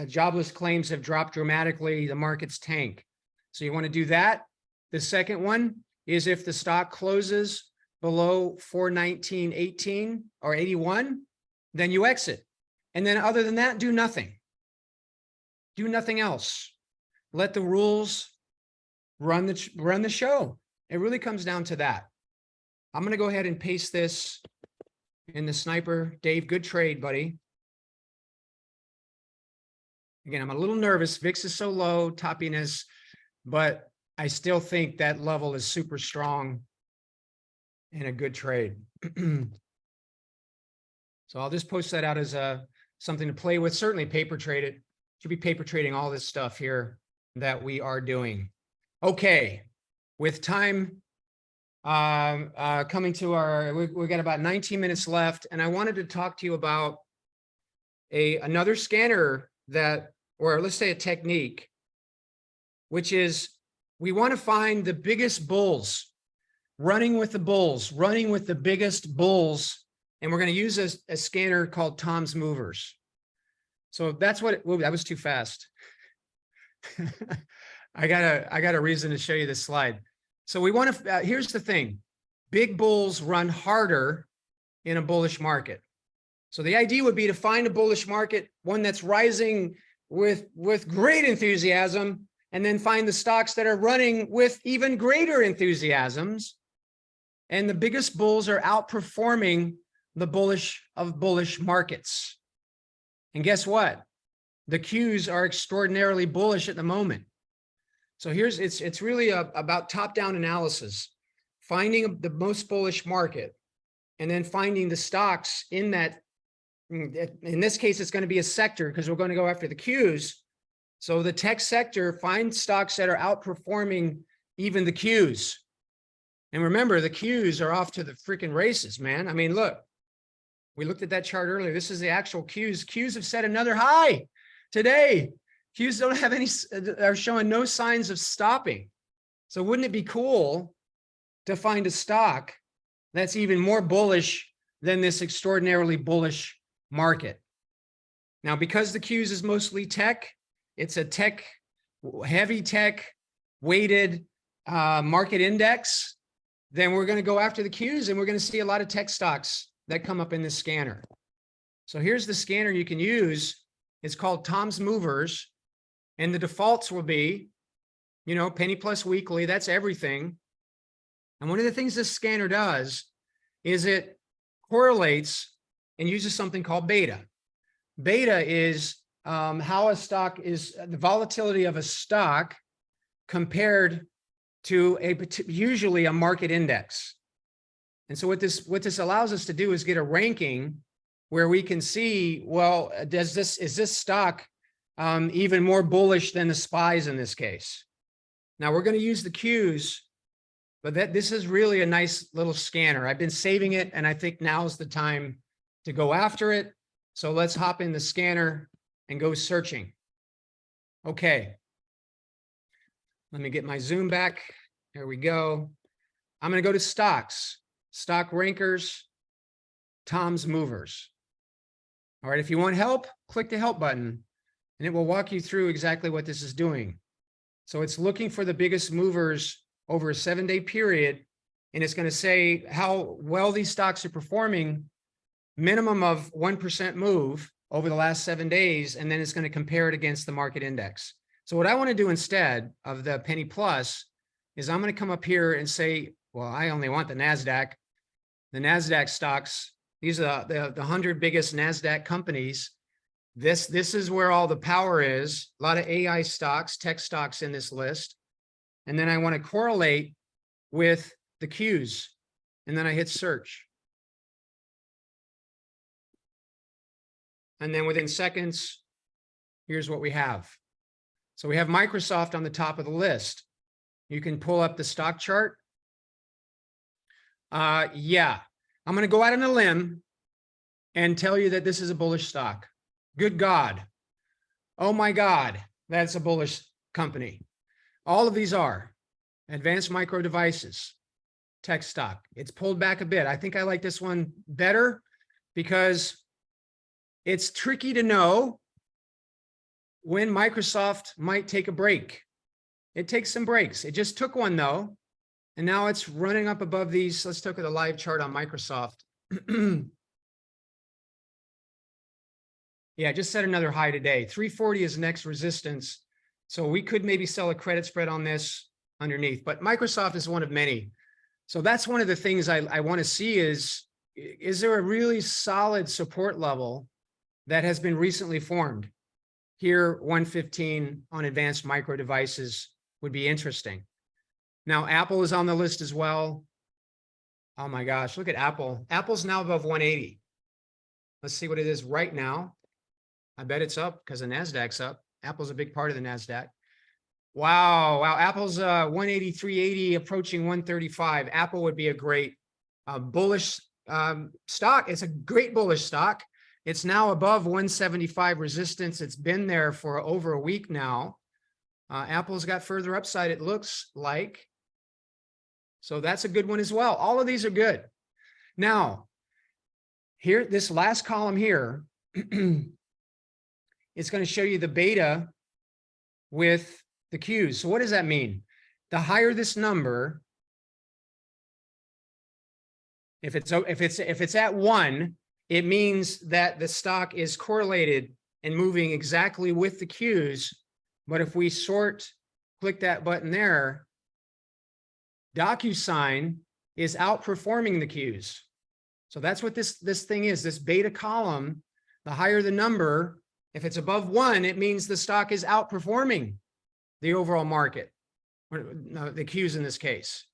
Jobless claims have dropped dramatically. The market's tank. So you want to do that. The second one is if the stock closes below 419.18 or 81, then you exit. And then other than that, do nothing. Do nothing else. Let the rules run the show. It really comes down to that. I'm going to go ahead and paste this in the sniper. Dave, good trade, buddy. Again, I'm a little nervous. VIX is so low, toppiness, but I still think that level is super strong and a good trade. So I'll just post that out as something to play with. Certainly paper trade it. Should be paper trading all this stuff here that we are doing. Okay, with time coming to we got about 19 minutes left, and I wanted to talk to you about another scanner that, or let's say a technique, which is we want to find the biggest bulls, running with the bulls, running with the biggest bulls, and we're going to use a scanner called Tom's Movers. So that's what, that was too fast. I got a reason to show you this slide. So we want to, here's the thing, big bulls run harder in a bullish market. So the idea would be to find a bullish market, one that's rising with great enthusiasm, and then find the stocks that are running with even greater enthusiasms. And the biggest bulls are outperforming the bullish of bullish markets. And guess what? The Qs are extraordinarily bullish at the moment. So it's really about top-down analysis, finding the most bullish market, and then finding the stocks in that. In this case, it's going to be a sector because we're going to go after the Qs. So the tech sector, find stocks that are outperforming even the Qs. And remember, the Qs are off to the freaking races, man. I mean, look, we looked at that chart earlier. This is the actual Qs. Qs have set another high today. Qs don't have any, are showing no signs of stopping. So wouldn't it be cool to find a stock that's even more bullish than this extraordinarily bullish market? Now, because the Qs is mostly tech, it's a tech, heavy tech weighted market index, then we're going to go after the Qs, and we're going to see a lot of tech stocks that come up in this scanner. So here's the scanner you can use. It's called Tom's Movers, and the defaults will be, you know, penny plus weekly, that's everything. And one of the things this scanner does is it correlates and uses something called beta. Beta is how a stock is, the volatility of a stock compared to usually a market index. And so what this allows us to do is get a ranking where we can see, well, is this stock even more bullish than the SPYs in this case? Now we're going to use the Qs, but this is really a nice little scanner. I've been saving it, and I think now's the time to go after it. So let's hop in the scanner and go searching. Okay. Let me get my zoom back. There we go. I'm going to go to stocks, stock rankers, Tom's Movers. All right. If you want help, click the help button, and it will walk you through exactly what this is doing. So it's looking for the biggest movers over a 7-day period, and it's going to say how well these stocks are performing, minimum of 1% move over the last 7 days, and then it's going to compare it against the market index. So what I want to do instead of the penny plus is I'm going to come up here and say, well, I only want the NASDAQ. The NASDAQ stocks, these are the 100 biggest NASDAQ companies. This is where all the power is. A lot of AI stocks, tech stocks in this list. And then I want to correlate with the Qs. And then I hit search. And then within seconds, here's what we have. So we have Microsoft on the top of the list. You can pull up the stock chart. Yeah, I'm going to go out on a limb and tell you that this is a bullish stock. Good God. Oh my God, that's a bullish company. All of these are. Advanced Micro Devices, tech stock. It's pulled back a bit. I think I like this one better because it's tricky to know when Microsoft might take a break. It takes some breaks. It just took one though. And now it's running up above these. Let's look at a live chart on Microsoft. Yeah, just set another high today. 340 is next resistance. So we could maybe sell a credit spread on this underneath, but Microsoft is one of many. So that's one of the things I want to see is there a really solid support level that has been recently formed? Here, 115 on Advanced Micro Devices would be interesting. Now, Apple is on the list as well. Oh my gosh, look at Apple. Apple's now above 180. Let's see what it is right now. I bet it's up because the NASDAQ's up. Apple's a big part of the NASDAQ. Wow, Apple's 180, 380, approaching 135. Apple would be a great bullish stock. It's a great bullish stock. It's now above 175 resistance. It's been there for over a week now. Apple's got further upside, it looks like. So that's a good one as well. All of these are good. Now, here, this last column here, it's going to show you the beta with the Qs. So what does that mean? The higher this number, if it's at 1, it means that the stock is correlated and moving exactly with the Qs. But if we click that button there, DocuSign is outperforming the Qs. So that's what this thing is, this beta column. The higher the number, if it's above 1, it means the stock is outperforming the overall market, or no, the Qs in this case.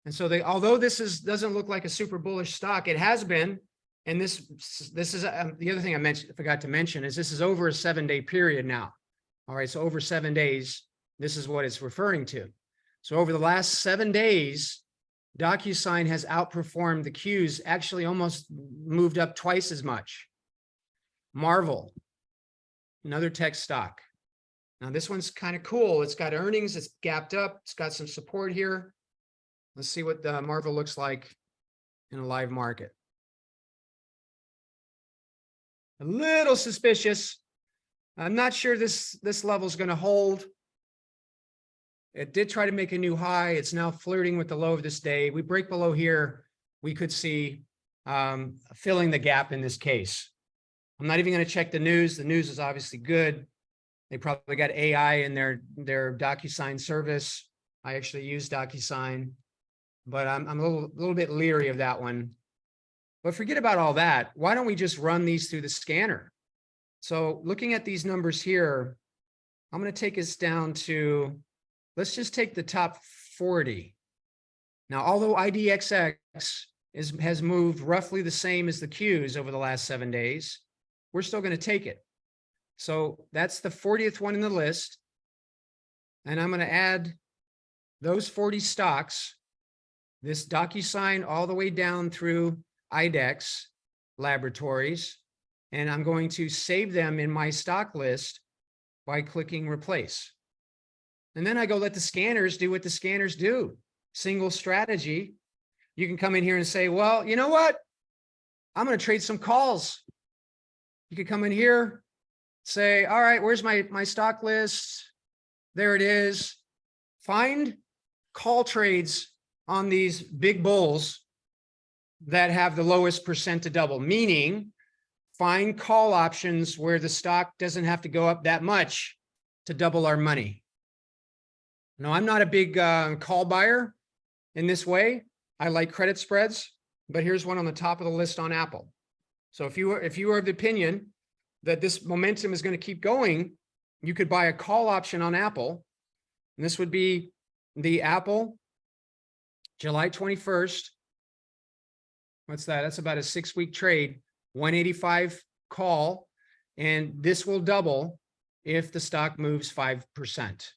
And so although this doesn't look like a super bullish stock, it has been. And this is the other thing I forgot to mention is this is over a 7-day period now. All right, so over 7 days, this is what it's referring to. So over the last 7 days, DocuSign has outperformed the Qs, actually almost moved up twice as much. Marvel, another tech stock. Now this one's kind of cool. It's got earnings, it's gapped up, it's got some support here. Let's see what the Marvel looks like in a live market. A little suspicious. I'm not sure this level is going to hold. It did try to make a new high. It's now flirting with the low of this day. We break below here, we could see filling the gap in this case. I'm not even going to check the news. The news is obviously good. They probably got AI in their DocuSign service. I actually use DocuSign, but I'm a little bit leery of that one. But forget about all that. Why don't we just run these through the scanner? So looking at these numbers here, I'm going to take us down to, let's just take the top 40. Now, although IDXX has moved roughly the same as the Qs over the last 7 days, we're still going to take it. So that's the 40th one in the list. And I'm going to add those 40 stocks, this DocuSign all the way down through IDEX Laboratories, and I'm going to save them in my stock list by clicking replace. And then I go let the scanners do what the scanners do. Single strategy. You can come in here and say, well, you know what? I'm going to trade some calls. You could come in here, say, all right, where's my stock list? There it is. Find call trades on these big bulls that have the lowest percent to double, meaning find call options where the stock doesn't have to go up that much to double our money. No, I'm not a big call buyer in this way. I like credit spreads, but here's one on the top of the list on Apple. So if you are of the opinion that this momentum is going to keep going, you could buy a call option on Apple. And this would be the Apple July 21st. What's that? That's about a 6-week trade, 185 call. And this will double if the stock moves 5%.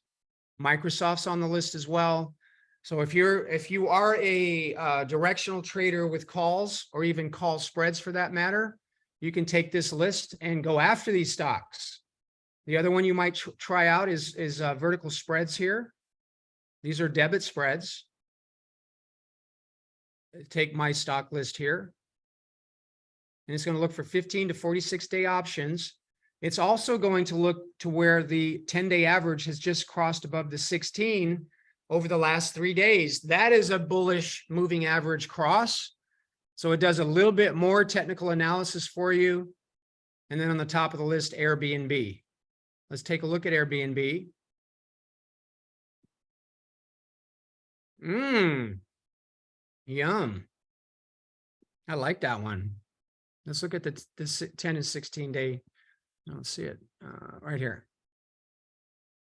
Microsoft's on the list as well. So if you are a directional trader with calls or even call spreads for that matter, you can take this list and go after these stocks. The other one you might try out is vertical spreads here. These are debit spreads. Take my stock list here. And it's going to look for 15 to 46 day options. It's also going to look to where the 10-day average has just crossed above the 16 over the last 3 days. That is a bullish moving average cross. So it does a little bit more technical analysis for you. And then on the top of the list, Airbnb. Let's take a look at Airbnb. Yum. I like that one. Let's look at the 10 and 16 day. I don't see it right here.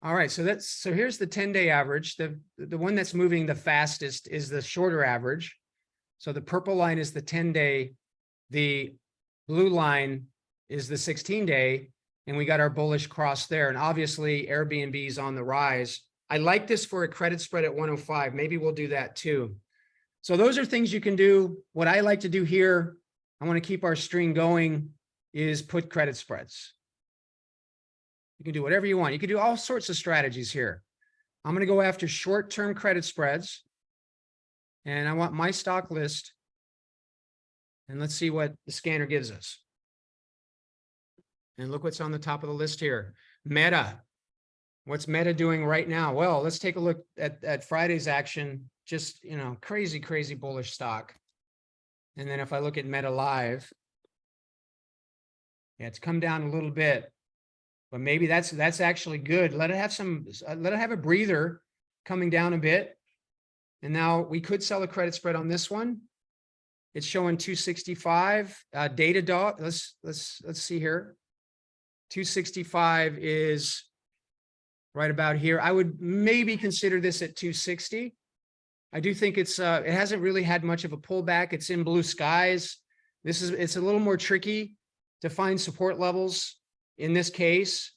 All right, so here's the 10-day average. The one that's moving the fastest is the shorter average. So the purple line is the 10-day, the blue line is the 16-day, and we got our bullish cross there. And obviously Airbnb is on the rise. I like this for a credit spread at 105. Maybe we'll do that too. So those are things you can do. What I like to do here, I want to keep our string going, is put credit spreads. You can do whatever you want. You can do all sorts of strategies here. I'm going to go after short-term credit spreads. And I want my stock list. And let's see what the scanner gives us. And look what's on the top of the list here. Meta. What's Meta doing right now? Well, let's take a look at Friday's action. Just, you know, crazy, crazy bullish stock. And then if I look at Meta Live, yeah, it's come down a little bit. But maybe that's actually good. Let it have a breather coming down a bit. And now we could sell a credit spread on this one. It's showing 265. Datadog. Let's see here. 265 is right about here. I would maybe consider this at 260. I do think it hasn't really had much of a pullback. It's in blue skies. It's a little more tricky to find support levels. In this case,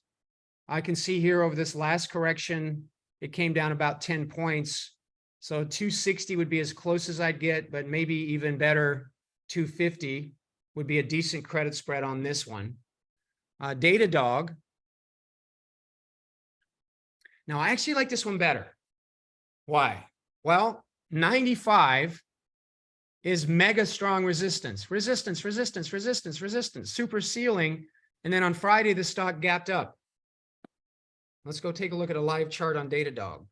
I can see here over this last correction, it came down about 10 points. So 260 would be as close as I'd get, but maybe even better, 250 would be a decent credit spread on this one. Datadog. Now, I actually like this one better. Why? Well, 95 is mega strong resistance. Resistance, resistance, resistance, resistance, super ceiling. And then on Friday, the stock gapped up. Let's go take a look at a live chart on Datadog.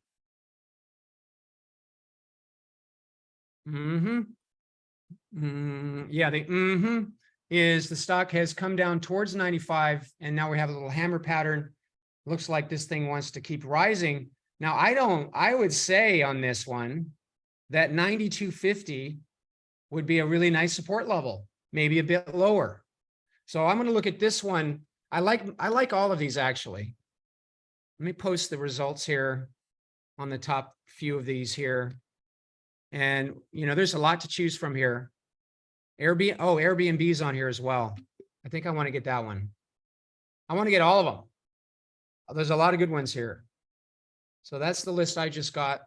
Yeah, is the stock has come down towards 95, and now we have a little hammer pattern. Looks like this thing wants to keep rising. Now, I would say on this one that 92.50 would be a really nice support level, maybe a bit lower. So I'm going to look at this one. I like all of these actually. Let me post the results here on the top few of these here. And, you know, there's a lot to choose from here. Airbnb's on here as well. I think I want to get that one. I want to get all of them. There's a lot of good ones here. So that's the list I just got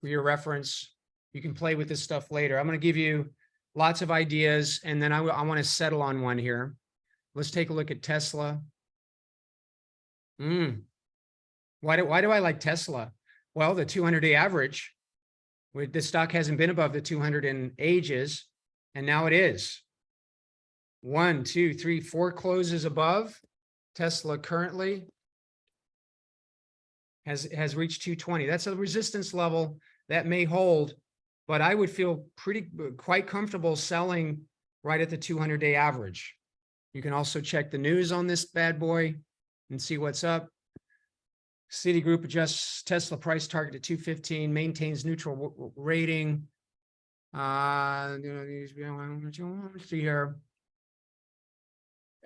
for your reference. You can play with this stuff later. I'm going to give you lots of ideas, and then I want to settle on one here. Let's take a look at Tesla. Why do I like Tesla? Well, the 200-day average, the stock hasn't been above the 200 in ages, and now it is. 1, 2, 3, 4 closes above. Tesla currently has reached 220. That's a resistance level that may hold, but I would feel quite comfortable selling right at the 200-day average. You can also check the news on this bad boy and see what's up. Citigroup adjusts Tesla price target to 215, maintains neutral rating. See here.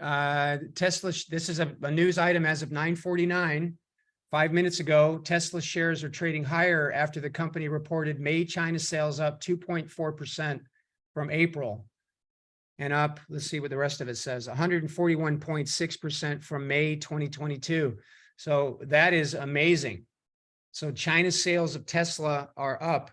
Tesla, this is a news item as of 9:49. 5 minutes ago, Tesla shares are trading higher after the company reported May China sales up 2.4% from April. And up, let's see what the rest of it says, 141.6% from May 2022. So that is amazing. So China's sales of Tesla are up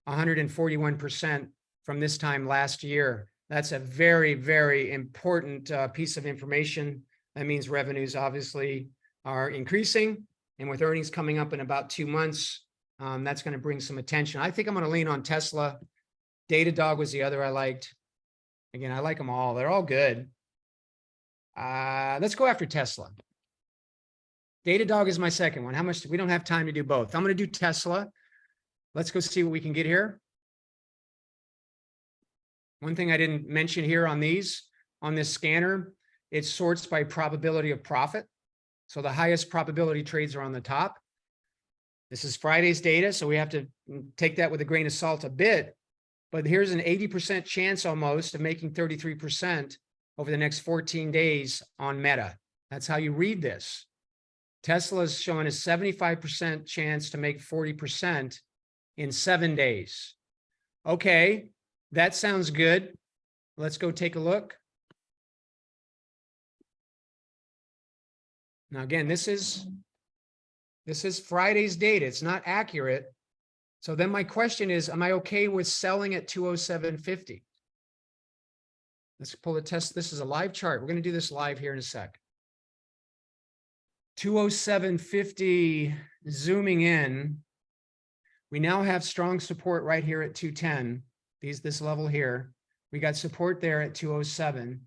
141% from this time last year. That's a very, very important piece of information. That means revenues obviously are increasing. And with earnings coming up in about 2 months, That's going to bring some attention. I think I'm going to lean on Tesla. Datadog was the other I liked. Again, I like them all. They're all good. Let's go after Tesla. Datadog is my second one. How much? We don't have time to do both. I'm going to do Tesla. Let's go see what we can get here. One thing I didn't mention here on these, on this scanner, it sorts by probability of profit. So the highest probability trades are on the top. This is Friday's data, so we have to take that with a grain of salt a bit. But here's an 80% chance almost of making 33% over the next 14 days on Meta. That's how you read this. Tesla's showing a 75% chance to make 40% in 7 days. Okay, that sounds good. Let's go take a look. Now, again, this is Friday's data. It's not accurate. So then my question is, am I okay with selling at 207.50? Let's pull a test. This is a live chart. We're going to do this live here in a sec. 207.50 zooming in. We now have strong support right here at 210. This level here. We got support there at 207.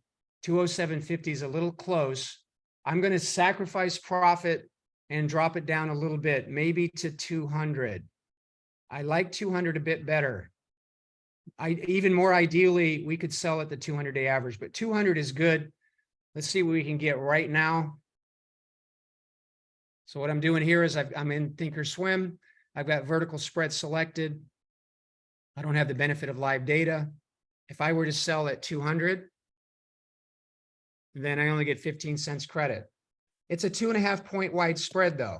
207.50 is a little close. I'm going to sacrifice profit and drop it down a little bit, maybe to 200. I like 200 a bit better. Even more ideally, we could sell at the 200-day average, but 200 is good. Let's see what we can get right now. So what I'm doing here is I'm in Thinkorswim. I've got vertical spread selected. I don't have the benefit of live data. If I were to sell at 200, then I only get 15 cents credit. It's a 2.5 point wide spread though.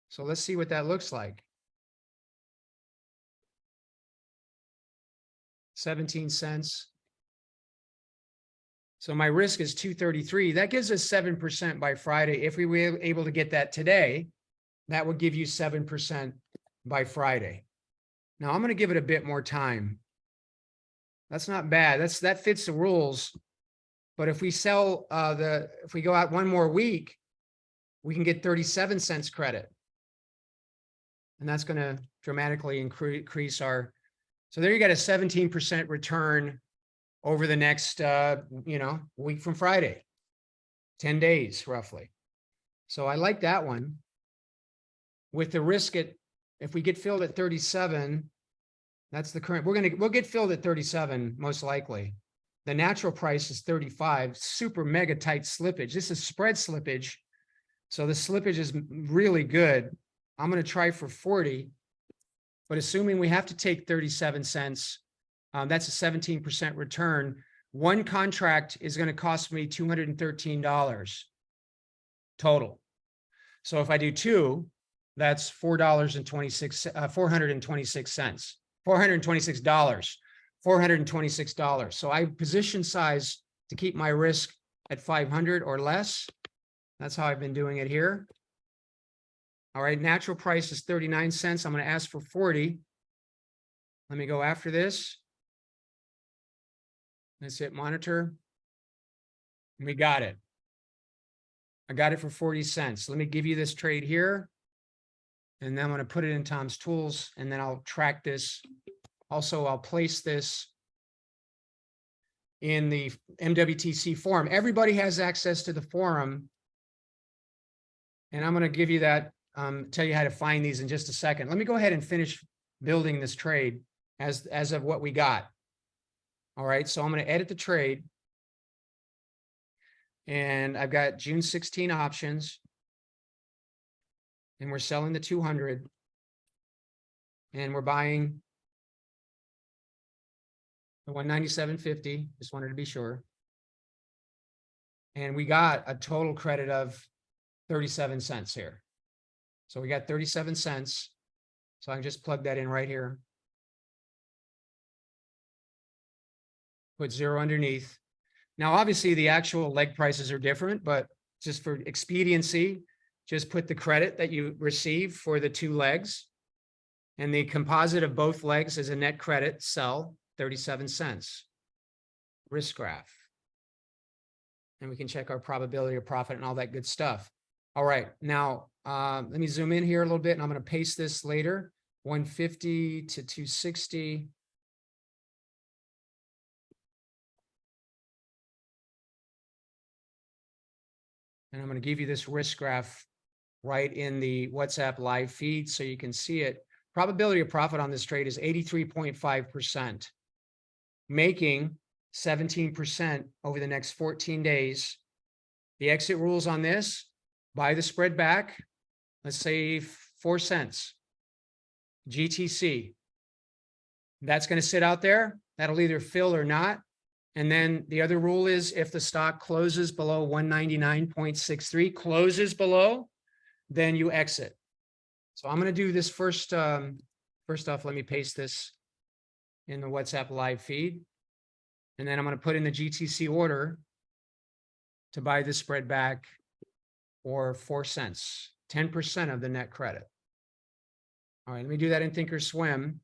So let's see what that looks like. 17 cents. So my risk is 233. That gives us 7% by Friday. If we were able to get that today, that would give you 7% by Friday. Now I'm going to give it a bit more time. That's not bad. That fits the rules. But if we sell if we go out one more week, we can get 37 cents credit. And that's going to dramatically increase our. So there you got a 17% return over the next, week from Friday, 10 days roughly. So I like that one. With the risk if we get filled at 37, that's the current. We'll get filled at 37 most likely. The natural price is 35. Super mega tight slippage. This is spread slippage, so the slippage is really good. I'm going to try for 40. But assuming we have to take 37 cents, that's a 17% return. One contract is going to cost me $213 total. So if I do two, that's $426. So I position size to keep my risk at 500 or less. That's how I've been doing it here. All right, natural price is 39 cents. I'm going to ask for 40. Let me go after this. Let's hit monitor. We got it. I got it for 40 cents. Let me give you this trade here. And then I'm going to put it in Tom's tools, and then I'll track this. Also, I'll place this in the MWTC forum. Everybody has access to the forum. And I'm going to give you that. Tell you how to find these in just a second. Let me go ahead and finish building this trade as of what we got. All right, so I'm going to edit the trade. And I've got June 16 options. And we're selling the 200. And we're buying the 197.50. Just wanted to be sure. And we got a total credit of 37 cents here. So we got 37 cents. So I can just plug that in right here. Put 0 underneath. Now, obviously, the actual leg prices are different, but just for expediency, just put the credit that you receive for the 2 legs. And the composite of both legs is a net credit, sell 37 cents. Risk graph. And we can check our probability of profit and all that good stuff. All right, now Let me zoom in here a little bit and I'm going to paste this later. 150 to 260. And I'm going to give you this risk graph right in the WhatsApp live feed so you can see it. Probability of profit on this trade is 83.5%, making 17% over the next 14 days. The exit rules on this: buy the spread back, let's say 4 cents. GTC. That's going to sit out there. That'll either fill or not. And then the other rule is if the stock closes below 199.63, closes below, then you exit. So I'm going to do this first. First off, let me paste this in the WhatsApp live feed. And then I'm going to put in the GTC order to buy the spread back or 4 cents, 10% of the net credit. All right, let me do that in Thinkorswim.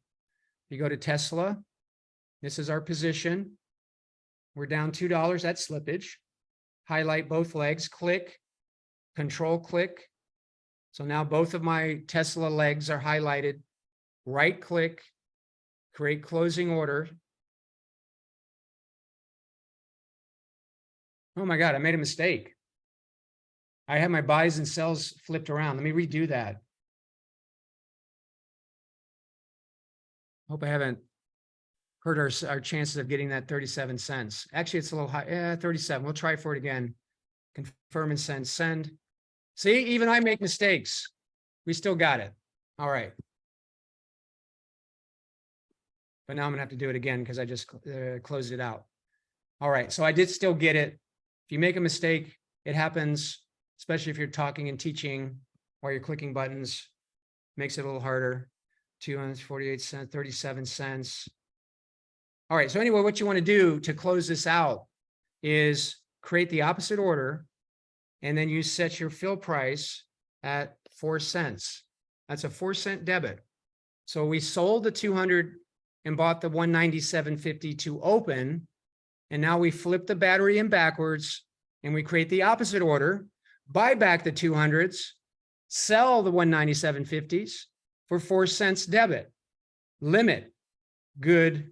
You go to Tesla. This is our position. We're down $2. That's slippage. Highlight both legs, click, control click. So now both of my Tesla legs are highlighted. Right click, create closing order. Oh my God, I made a mistake. I have my buys and sells flipped around. Let me redo that. Hope I haven't hurt our chances of getting that 37 cents. Actually, it's a little high. Yeah, 37. We'll try for it again. Confirm and send. Send. See, even I make mistakes. We still got it. All right. But now I'm going to have to do it again because I just closed it out. All right. So I did still get it. If you make a mistake, it happens, especially if you're talking and teaching while you're clicking buttons. Makes it a little harder. 248 cents, 37 cents. All right. So anyway, what you want to do to close this out is create the opposite order, and then you set your fill price at 4 cents. That's a 4 cent debit. So we sold the 200 and bought the 197.50 to open. And now we flip the battery in backwards and we create the opposite order, buy back the 200s, sell the 197.50s for 4 cents debit. Limit, good,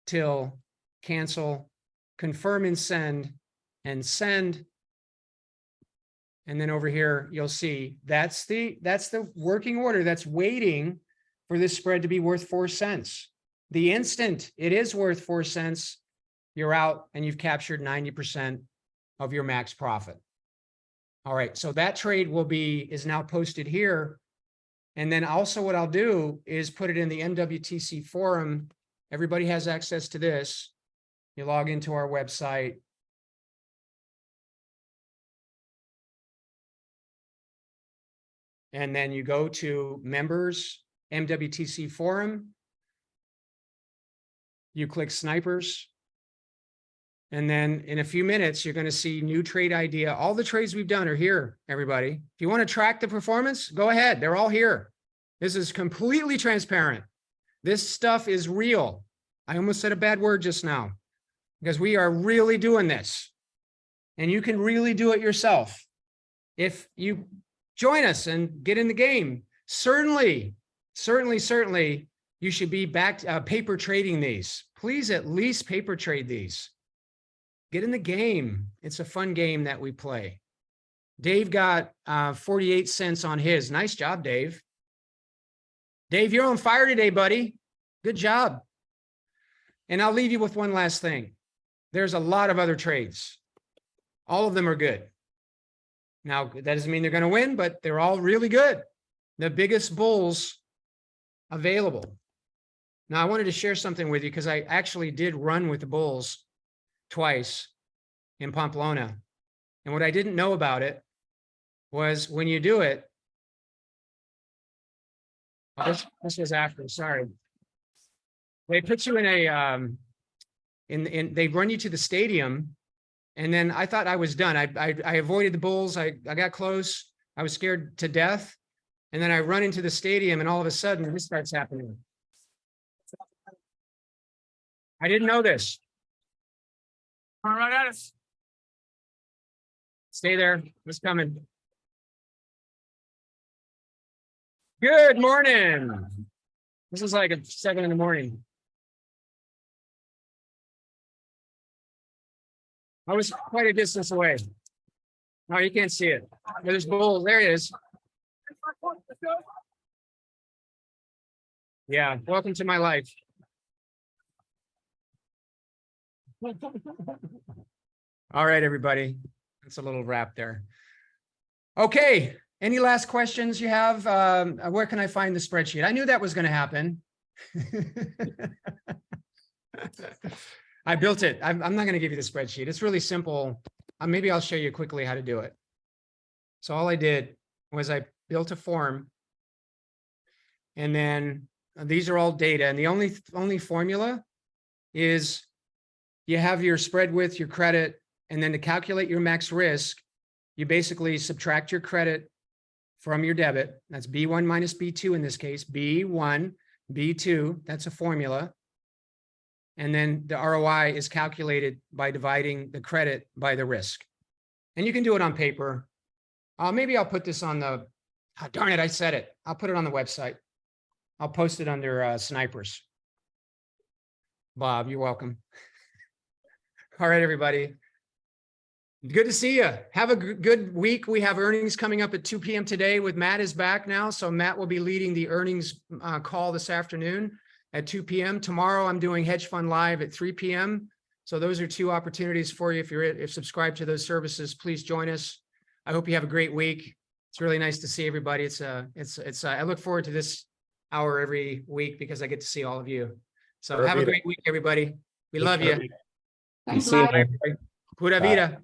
till, cancel, confirm and send, and then over here, you'll see that's the working order that's waiting for this spread to be worth 4 cents. The instant it is worth 4 cents, you're out and you've captured 90% of your max profit. All right, so that trade is now posted here. And then also what I'll do is put it in the MWTC forum. Everybody has access to this. You log into our website. And then you go to members, MWTC forum. You click snipers. And then in a few minutes, you're going to see new trade idea. All the trades we've done are here, everybody. If you want to track the performance, go ahead. They're all here. This is completely transparent. This stuff is real. I almost said a bad word just now because we are really doing this. And you can really do it yourself. If you join us and get in the game, certainly, you should be back paper trading these. Please at least paper trade these. Get in the game. It's a fun game that we play. Dave got 48 cents on his. Nice job, Dave. Dave, you're on fire today, buddy. Good job. And I'll leave you with one last thing. There's a lot of other trades. All of them are good. Now, that doesn't mean they're going to win, but they're all really good. The biggest bulls available. Now, I wanted to share something with you because I actually did run with the bulls twice in Pamplona. And what I didn't know about it was when you do it, this was after, sorry. They put you in a, they run you to the stadium. And then I thought I was done. I avoided the bulls. I got close. I was scared to death. And then I run into the stadium and all of a sudden this starts happening. I didn't know this. All right at us. Stay there. It's coming. Good morning. This is like a 7 in the morning. I was quite a distance away. No, you can't see it. There's Bull. There he is. Yeah, welcome to my life. All right, everybody. That's a little wrap there. Okay. Any last questions you have? Where can I find the spreadsheet? I knew that was going to happen. I built it. I'm not going to give you the spreadsheet. It's really simple. Maybe I'll show you quickly how to do it. So all I did was I built a form, and then these are all data. And the only formula is you have your spread width, your credit, and then to calculate your max risk, you basically subtract your credit from your debit. That's B1 minus B2 in this case, B1, B2, that's a formula. And then the ROI is calculated by dividing the credit by the risk. And you can do it on paper. Maybe I'll put this on the, darn it, I said it. I'll put it on the website. I'll post it under snipers. Bob, you're welcome. All right, everybody. Good to see you. Have a good week. We have earnings coming up at 2 p.m. today with Matt is back now. So Matt will be leading the earnings call this afternoon at 2 p.m. Tomorrow, I'm doing Hedge Fund Live at 3 p.m. So those are two opportunities for you. If you're subscribed to those services, please join us. I hope you have a great week. It's really nice to see everybody. I look forward to this hour every week because I get to see all of you. So have a great week, everybody. We love you. See you. Pura vida.